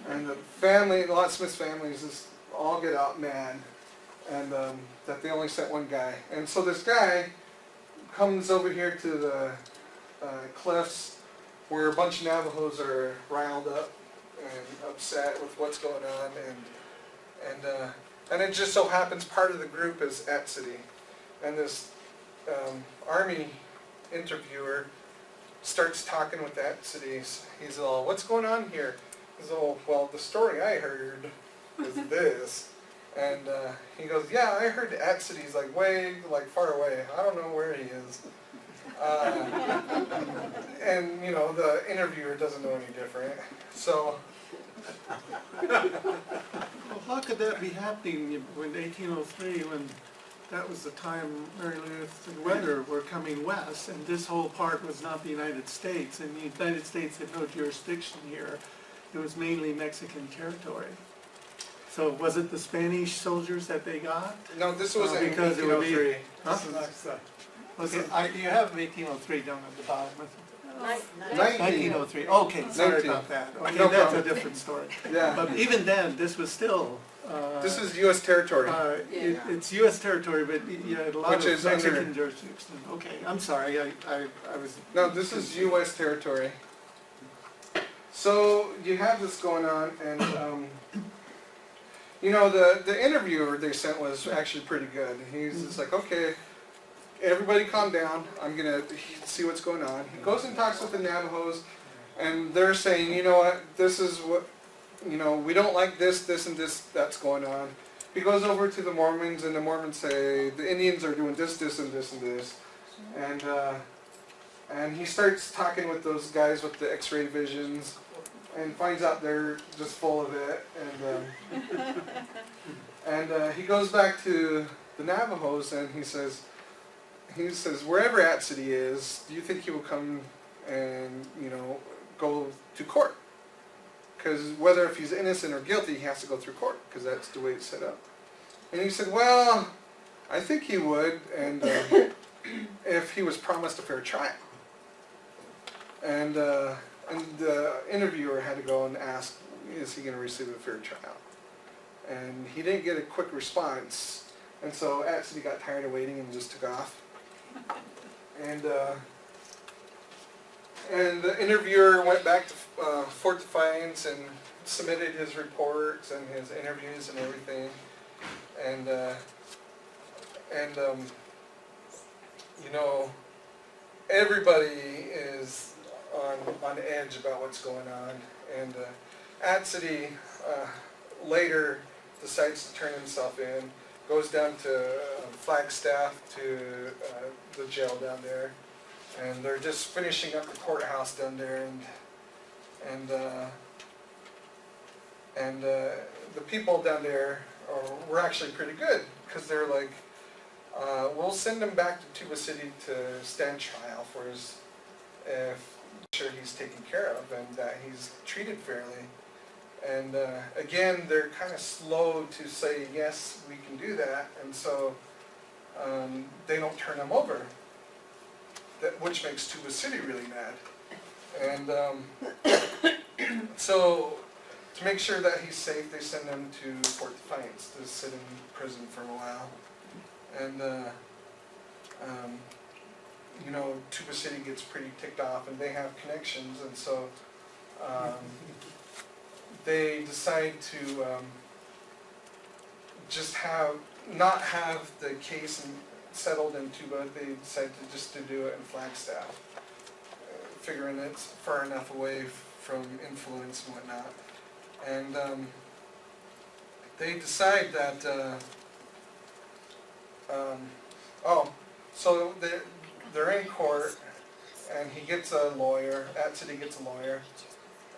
And the family, Lot Smith's family, is just all get out mad, and that they only sent one guy. And so this guy comes over here to the cliffs where a bunch of Navajos are riled up and upset with what's going on, and it just so happens part of the group is at City, and this Army interviewer starts talking with that City. He's all, "What's going on here?" He's all, "Well, the story I heard is this." And he goes, "Yeah, I heard at City's like way, like far away. I don't know where he is." And you know, the interviewer doesn't know any different. So Well, how could that be happening when 1803, when that was the time Mary Louise and Weather were coming west, and this whole part was not the United States, and the United States had no jurisdiction here. It was mainly Mexican territory. So was it the Spanish soldiers that they got? no, this was in Because it would be- 1803. Huh? Okay, you have 1803 down at the bottom. 1903. 1903, okay, sorry 19. about that. Okay, No that's a problem. different story. Yeah, But even then, this was still, this is U.S. territory. it's U.S. territory, but you had a lot Which of is Mexican under- jurisdiction. Okay, I'm sorry, I was, No, this is U.S. territory. So you have this going on, and you know, the interviewer they sent was actually pretty good. He's just like, "Okay, everybody calm down. I'm gonna see what's going on." He goes and talks with the Navajos, and they're saying, "You know what? This is what, you know, we don't like this, this, and this that's going on." He goes over to the Mormons, and the Mormons say the Indians are doing this, this, and this, and this, and he starts talking with those guys with the X-ray visions, and finds out they're just full of it, and he goes back to the Navajos, and he says, "Wherever at City is, do you think he will come and, you know, go to court? Because whether if he's innocent or guilty, he has to go through court, because that's the way it's set up." And he said, "Well, I think he would, and if he was promised a fair trial." And the interviewer had to go and ask, "Is he going to receive a fair trial?" And he didn't get a quick response, and so at City got tired of waiting and just took off. And the interviewer went back to Fort Defiance and submitted his reports and his interviews and everything. And you know, everybody is on edge about what's going on. And at City later decides to turn himself in, goes down to Flagstaff to the jail down there, and they're just finishing up the courthouse down there, and the people down there were actually pretty good, because they're like, we'll send him back to Tuba City to stand trial for his, sure he's taken care of and that he's treated fairly. And again, they're kind of slow to say, yes, we can do that, and so they don't turn him over, which makes Tuba City really mad. And so to make sure that he's safe, they send him to Fort Defiance to sit in prison for a while. And you know, Tuba City gets pretty ticked off, and they have connections, and so they decide to just not have the case settled in Tuba. They decide to do it in Flagstaff, figuring it's far enough away from influence and whatnot. And they decide that so they're in court, and he gets a lawyer. At City gets a lawyer,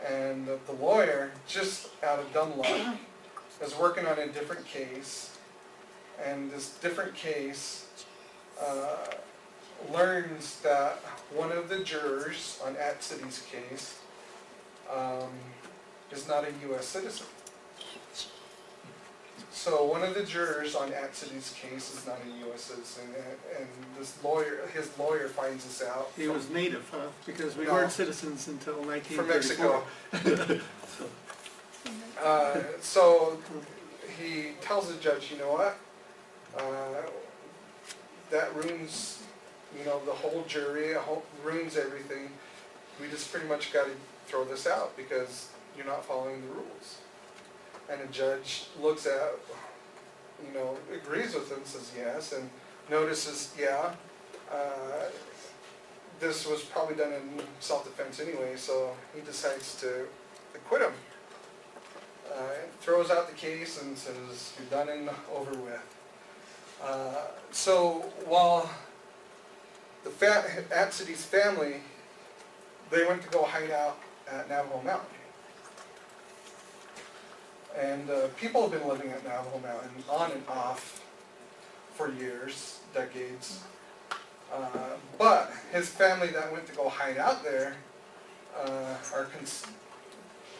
and the lawyer, just out of dumb luck, is working on a different case, and this different case learns that one of the jurors on At City's case is not a U.S. citizen. So one of the jurors on At City's case is not a U.S. citizen, and his lawyer finds this out. He was native, huh? Because we No. weren't citizens until From 1934. Mexico. So he tells the judge, you know what? That ruins, the whole jury, ruins everything. We just pretty much got to throw this out because you're not following the rules. And the judge looks at, agrees with him, says yes, and notices, this was probably done in self-defense anyway, so he decides to acquit him. Throws out the case and says, you're done and over with. So while the At City's family, they went to go hide out at Navajo Mountain. And people have been living at Navajo Mountain on and off for years, decades. But his family that went to go hide out there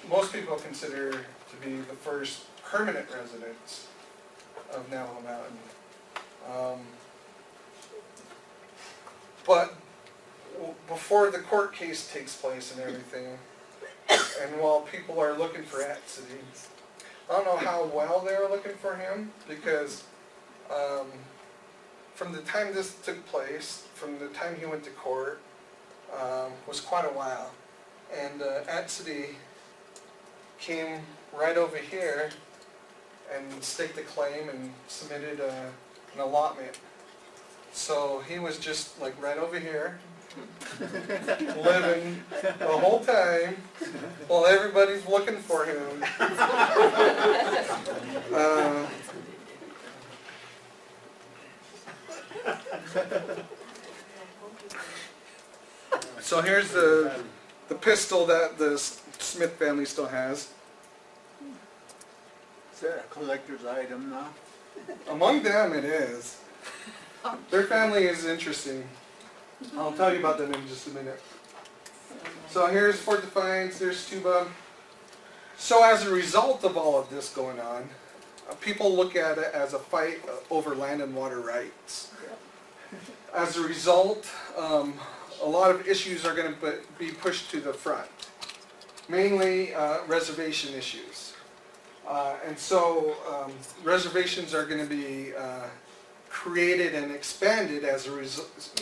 most people consider to be the first permanent residents of Navajo Mountain. But before the court case takes place and everything, and while people are looking for At City, I don't know how well they were looking for him, because from the time this took place, from the time he went to court, was quite a while. And At City came right over here and staked a claim and submitted an allotment. So he was just like right over here, living the whole time while everybody's looking for him. So here's the pistol that the Smith family still has. Is that a collector's item now? Among them it is. Their family is interesting. I'll tell you about them in just a minute. So here's Fort Defiance, there's Tuba. So as a result of all of this going on, people look at it as a fight over land and water rights. As a result, a lot of issues are going to be pushed to the front, mainly reservation issues. And so reservations are going to be created and expanded as a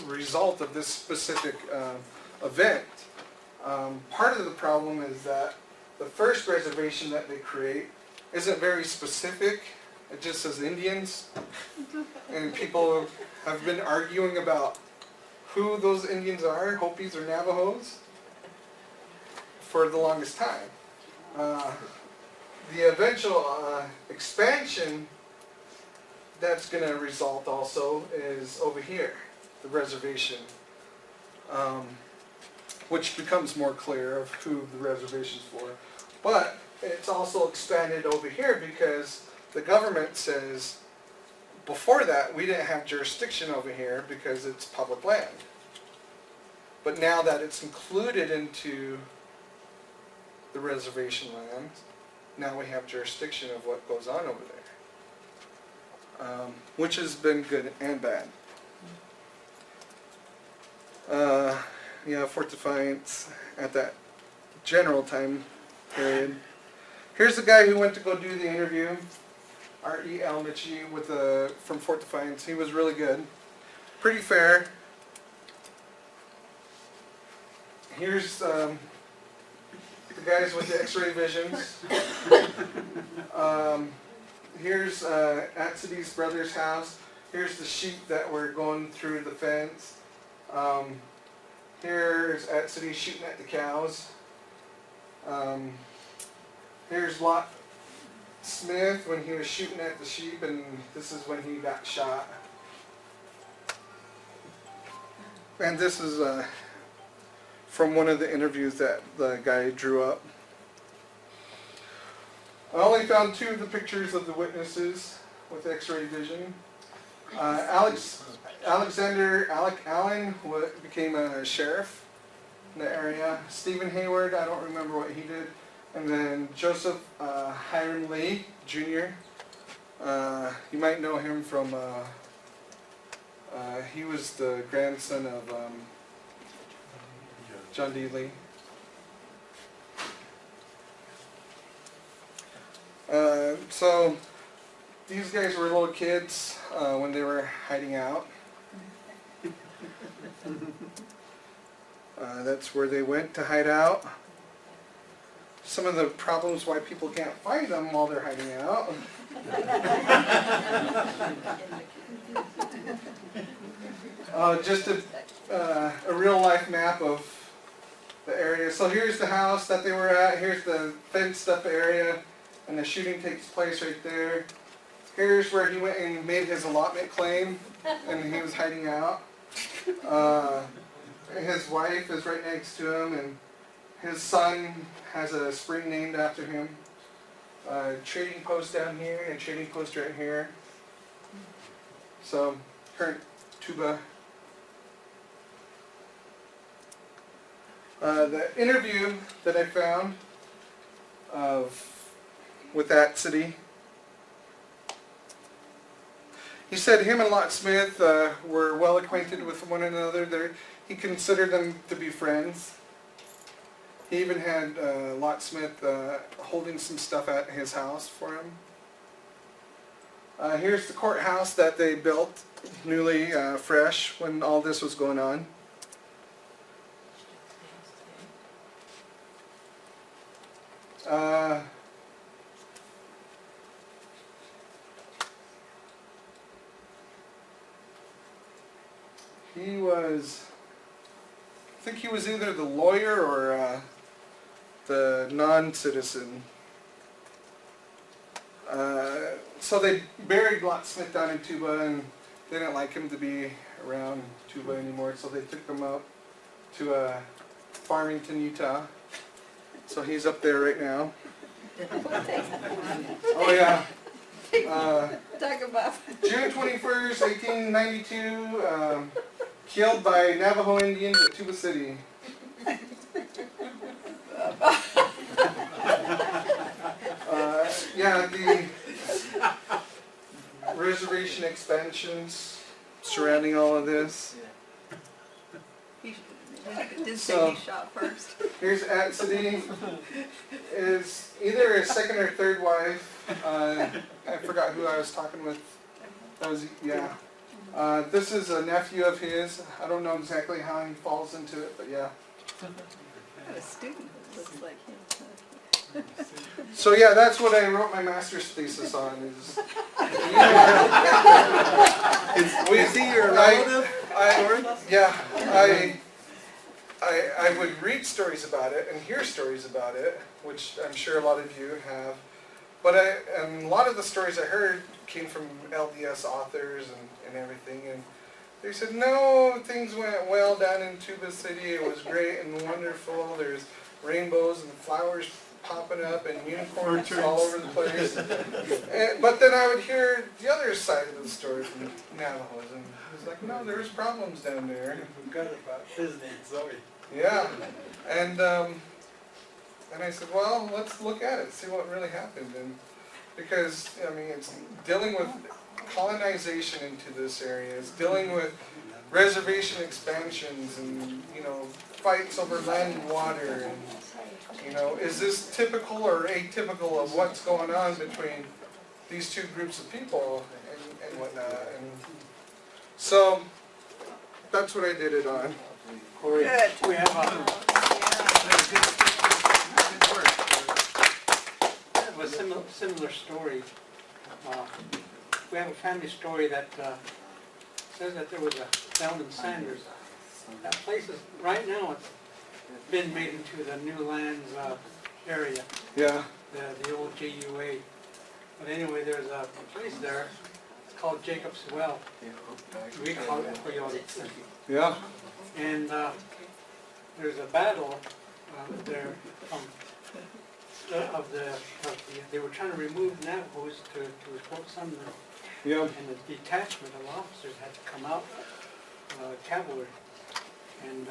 result of this specific event. Part of the problem is that the first reservation that they create isn't very specific. It just says Indians. And people have been arguing about who those Indians are, Hopis or Navajos, for the longest time. the eventual expansion that's going to result also is over here, the reservation, which becomes more clear of who the reservation's for. But it's also expanded over here because the government says, before that, we didn't have jurisdiction over here because it's public land. But now that it's included into the reservation land, now we have jurisdiction of what goes on over there. Which has been good and bad. Yeah, Fort Defiance at that general time period. Here's the guy who went to go do the interview. R.E.L. Mitchie from Fort Defiance. He was really good. Pretty fair. Here's the guys with the x-ray visions. Here's Atsidy's brother's house. Here's the sheep that were going through the fence. Here's Atsidy shooting at the cows. Here's Lot Smith when he was shooting at the sheep, and this is when he got shot. And this is from one of the interviews that the guy drew up. I only found 2 of the pictures of the witnesses with x-ray vision. Alexander Allen became a sheriff in the area. Stephen Hayward, I don't remember what he did. And then Joseph Hiram Lee, Jr. You might know him from, he was the grandson of John D. Lee. So these guys were little kids when they were hiding out. That's where they went to hide out. Some of the problems why people can't find them while they're hiding out. Just a real life map of the area. So here's the house that they were at. Here's the fenced up area, and the shooting takes place right there. Here's where he went and made his allotment claim, and he was hiding out. His wife is right next to him, and his son has a spring named after him. Trading post down here and trading post right here. So, current Tuba. The interview that I found with that city, he said him and Lot Smith were well acquainted with one another. He considered them to be friends. He even had Lot Smith holding some stuff at his house for him. Here's the courthouse that they built, newly fresh, when all this was going on. I think he was either the lawyer or the non-citizen. So they buried Lot Smith down in Tuba, and they didn't like him to be around Tuba anymore, so they took him up to Farmington, Utah. So he's up there right now. Oh yeah. Talk about. June 21st, 1892, killed by Navajo Indians at Tuba City. Yeah, the reservation expansions surrounding all of this. He did So- say he shot first. Here's Atsidy. Is either his second or third wife. I forgot who I was talking with. That was, yeah. This is a nephew of his. I don't know exactly how he falls into it, but yeah. A student that looks like him. So yeah, that's what I wrote my master's thesis on. Is Is he your relative? I would read stories about it and hear stories about it, which I'm sure a lot of you have. and a lot of the stories I heard came from LDS authors and everything, and they said, no, things went well down in Tuba City. It was great and wonderful. There's rainbows and flowers popping up and unicorns all over the place. But then I would hear the other side of the story from Navajos, and it was like, no, there's problems down there. We forgot about Disney, sorry. Yeah, and I said, well, let's look at it, see what really happened, and because I mean, it's dealing with colonization into this area, it's dealing with reservation expansions, and fights over land and water, and is this typical or atypical of what's going on between these two groups of people and whatnot, and so that's what I did it on. Corey, Good. we have a similar story. We have a family story that says that there was a down in Sanders. That place is, right now, it's been made into the New Lands area, Yeah. the old GUA. But anyway, there's a place there, it's called Jacob's Well. We call it Coyote. Yeah. And there's a battle there they were trying to remove Navajos to Fort Sumner, Yeah. and the detachment of officers had to come out, cavalry. And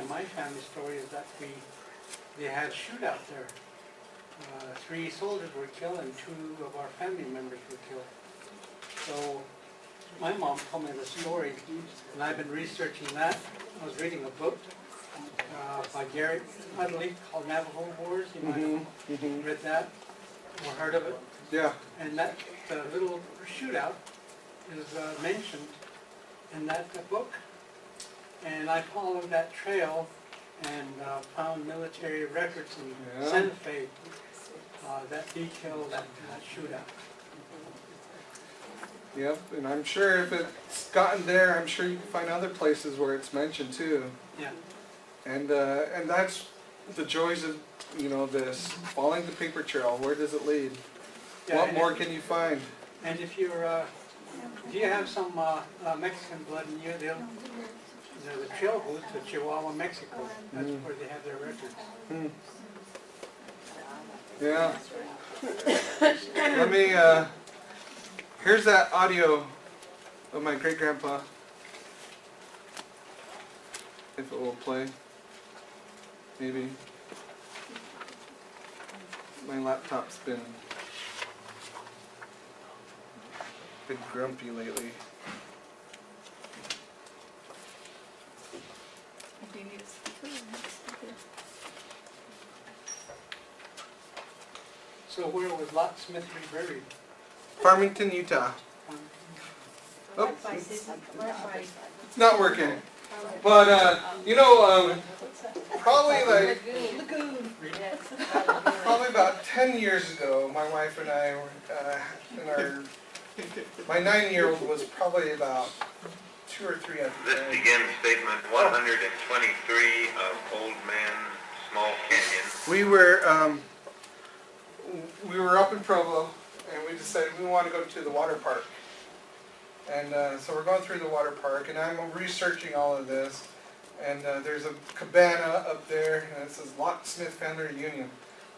my family story is that they had a shootout there. 3 soldiers were killed and 2 of our family members were killed. So my mom told me the story, and I've been researching that. I was reading a book by Gary Udley called Navajo Wars. You might have read that or heard of it. Yeah. And that little shootout is mentioned in that book. And I followed that trail and found military records in Yeah. Santa Fe that detail that shootout. Yep, and I'm sure if it's gotten there, I'm sure you can find other places where it's mentioned too. Yeah. And that's the joys of this following the paper trail. Where does it lead? Yeah, What and more can you find? And if you have some Mexican blood in you, the trail goes to Chihuahua, Mexico. That's where they have their records. Yeah. Let me. Here's that audio of my great grandpa. If it will play. Maybe. My laptop's been grumpy lately. Do you need a speaker? So where was Locksmith buried? Farmington, Utah. Oh, it's not working. But probably about 10 years ago, my wife and I were my 9-year-old was probably about 2 or 3 at the This time. begins statement 123 of Old Man Small Canyon. We were up in Provo, and we decided we want to go to the water park. And so we're going through the water park, and I'm researching all of this. And there's a cabana up there, and it says Locksmith Family Reunion.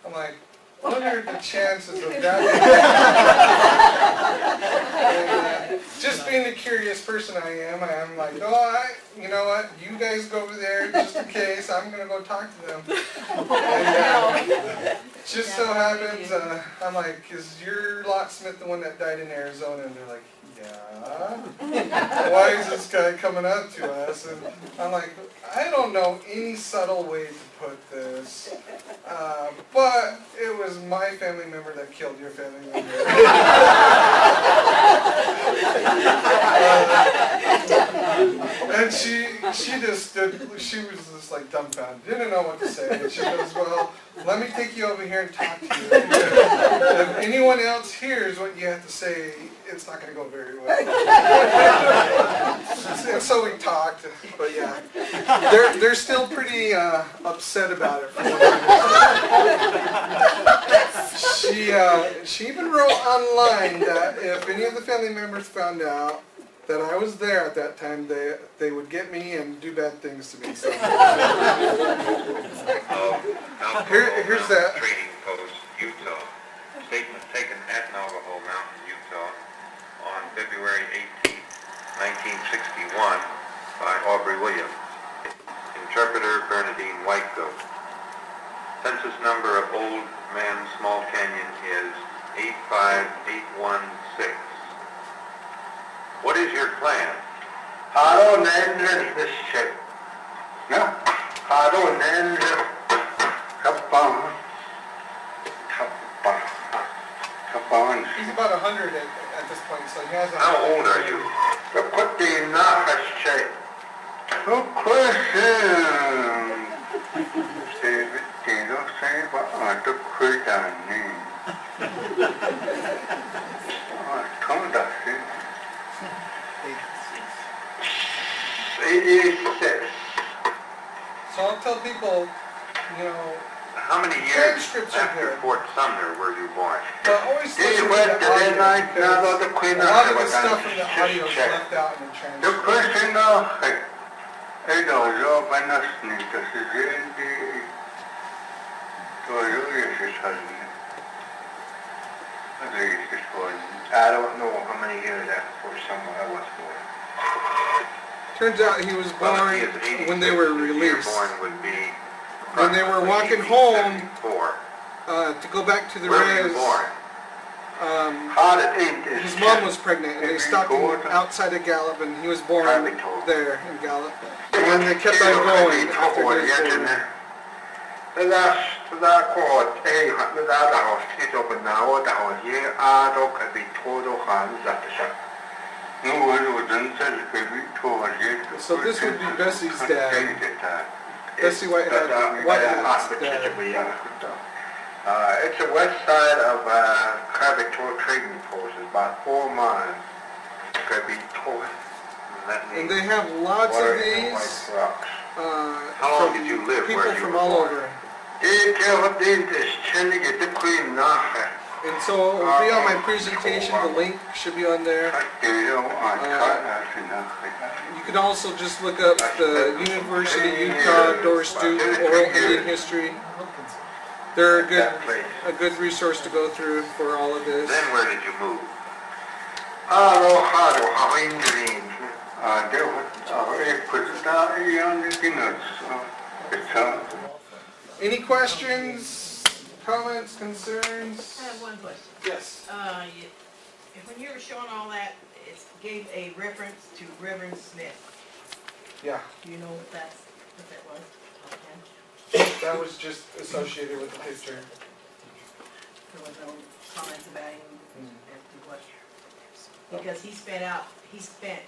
I'm like, what are the chances of that? And, just being the curious person I am, I'm like, you know what, you guys go over there just in case, I'm going to go talk to them. And just so happens, I'm like, is your locksmith the one that died in Arizona? And they're like, yeah. Why is this guy coming up to us? And I'm like, I don't know any subtle way to put this, but it was my family member that killed your family member. And she was just like dumbfounded, didn't know what to say. And she goes, well, let me take you over here and talk to you. If anyone else hears what you have to say, it's not going to go very well. And so we talked, but yeah, they're still pretty upset about it. From what I understand. She even wrote online that if any of the family members found out that I was there at that time, they would get me and do bad things to me. So here's that. Trading Post, Utah. Statement taken at Navajo Mountain, Utah on February 18, 1961 by Aubrey Williams. Interpreter Bernadine Whitegoat. Census number of Old Man Small Canyon is 85816. What is your plan? I don't know this shit. No, I don't know. He's about 100 at this point, so he has a... How old are you? Put the Navajo shape. Good question. So I'll tell people, you know, How many years transcripts are after good. Fort Sumner were you born? But always listen to the audio, because a lot of the stuff from the audio is left out in the transcript. I don't know how many years after Fort Sumner I was born. Turns out he was Well, born if he is 86, when they were his year released. born would be When they were walking approximately home, 1874. to go back to the Where were you res, born? his mom was pregnant, and they stopped him outside of Gallup, and he was born there in Gallup. And then they kept on going after he was born. So this would be Bessie's dad. Bessie Whitehat's dad. It's the west side of Carvictor Trading Post. It's about 4 miles. Carvictor. And they have lots of these How long did you live people where you from were all born? over. And so it will be on my presentation. The link should be on there. You can also just look up the University of Utah Doris Duke Oral Indian History. They're a good resource to go through for all of this. Then where did you move? Any questions, comments, concerns? I have one question. Yes. When you were showing all that, it gave a reference to Reverend Smith. Yeah, Do you know what that was? Okay. that was just associated with the picture. There was no comments about him as to what, because he spent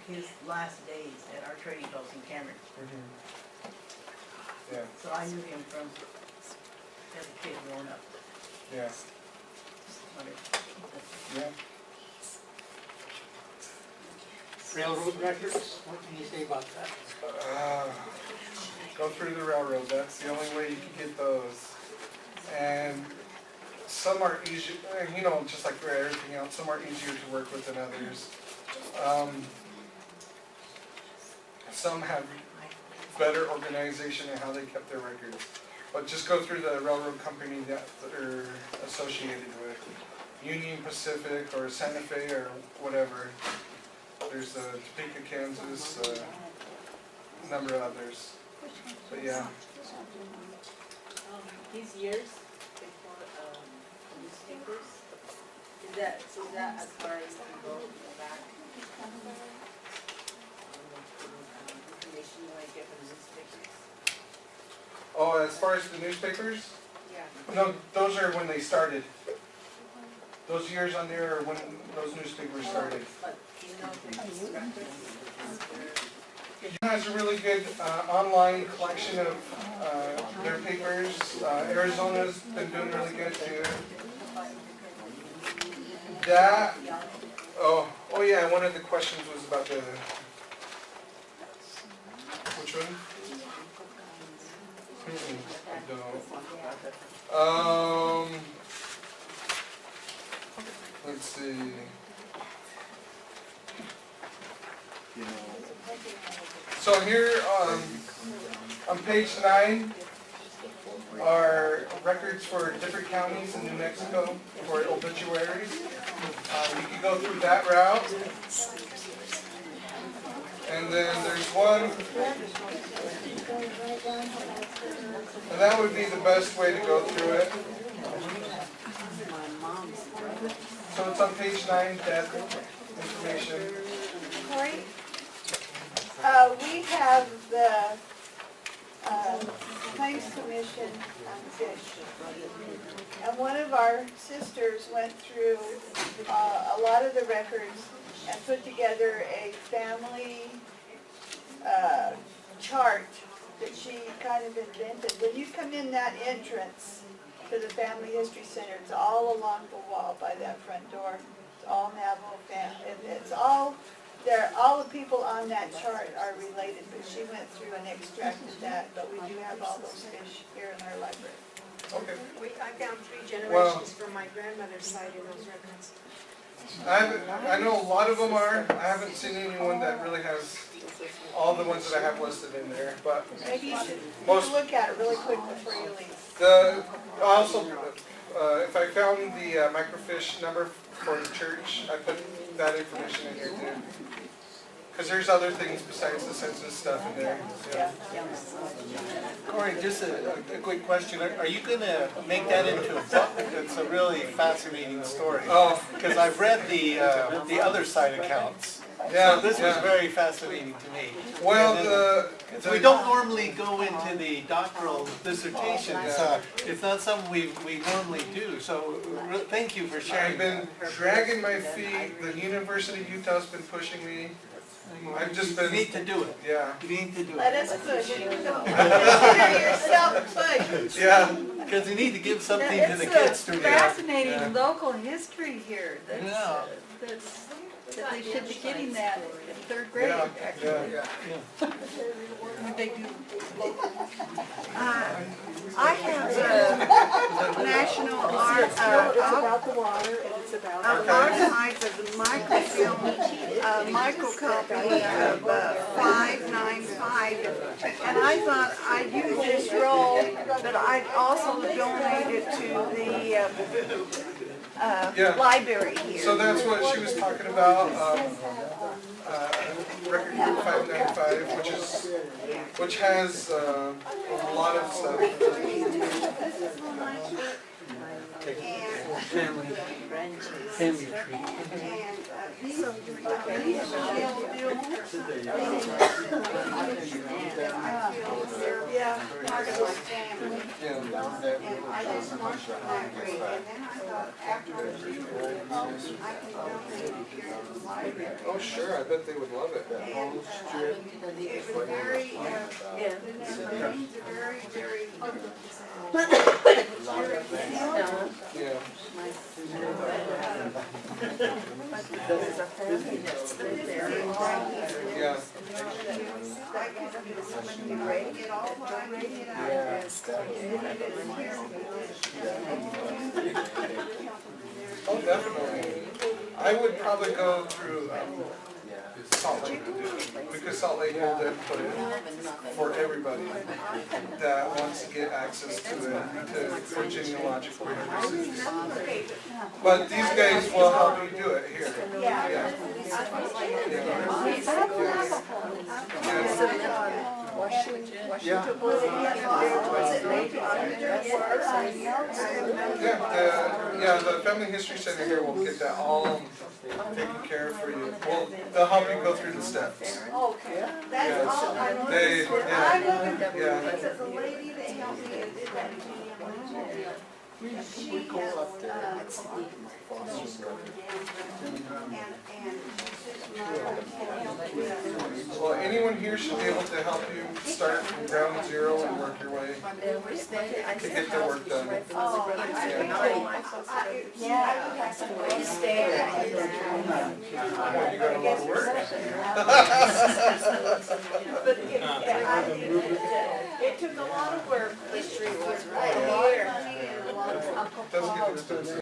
his last days at our trading post in Cameron. Yeah, So I knew him from, as a kid growing up. yeah, yeah. Railroad records, what can you say about that? Go through the railroad, that's the only way you can get those. And some are easier, you know, just like for everything else, some are easier to work with than others. Some have better organization in how they kept their records. But just go through the railroad company that they're associated with. Union Pacific or Santa Fe or whatever. There's Topeka, Kansas, a number of others. But yeah. These years before newspapers, is that as far as you can go back? Information you might get from newspapers? Oh, as far as the newspapers? Yeah. No, those are when they started. Those years on there are when those newspapers started. But you know, these records, It has a really good online collection of their papers. Arizona's been doing really good too. That, oh yeah, one of the questions was about the, which one? I don't. let's see. So here, on page 9 are records for different counties in New Mexico for obituaries. You could go through that route. And then there's one, and that would be the best way to go through it. So it's on page 9, death information. Corey, we have the Claims Commission on fish. And one of our sisters went through a lot of the records and put together a family chart that she kind of invented. When you come in that entrance to the Family History Center, it's all along the wall by that front door. It's all Navajo family. It's all there. All the people on that chart are related, but she went through and extracted that. But we do have all those fish here in our library. Okay. I found 3 generations Well- from my grandmother's side in those records. I know a lot of them are. I haven't seen anyone that really has all the ones that I have listed in there, but Maybe you should Most- look at it really quick before you leave. also, if I found the microfiche number for the church, I put that information in here too. Because there's other things besides the census stuff in there. Yeah. Corey, just a quick question. Are you going to make that into a book? It's a really fascinating story. Oh, Because I've read the other side accounts. yeah, So this was yeah. very fascinating to me. Well, And we don't normally go into the doctoral dissertations. It's not something we normally do. So thank you for sharing I've been dragging my feet. The University of Utah's been pushing me. I've just You been, need to do it. yeah, You need to do Let it. us push. Consider yourself pushed. yeah. Because you need to give something to the kids to read. Fascinating local history here. Yeah. That they should be getting that in 3rd grade, Yeah, actually. yeah. Would they do? I have a national archives of microfilm, microcopy of 595. And I thought I'd use this roll, but I'd also donate it to the Yeah. library here. So that's what she was talking about, record group 595, which has a lot of stuff. Family tree. Yeah, part of his family. Yeah. And I just watched that grade, and then I thought after I can donate it here to the library. Oh, sure, I bet they would love it. And it was very, the names are very, very. Yeah. There's a family that's lived there. Yeah. That could be somebody writing it all, writing it out. Oh, definitely. I would probably go through Salt Lake to do it, because Salt Lake will then put it for everybody that wants to get access to it for genealogical purposes. But these guys will help you do it here. Yeah. Yeah, the Family History Center here will get that all taken care of for you. Well, they'll help you go through the steps. Okay, that's all I wanted They, to say. I wasn't, yeah. because the lady that helped me and did that genealogy, she, and she's going down, and she says, "Mom, I can't help you." Well, anyone here should be able to help you start from ground zero and work your way to get the work done. Yeah. Well, you got a lot of work. But it took a lot of work. History was right. A lot of money and a lot of. Doesn't get expensive.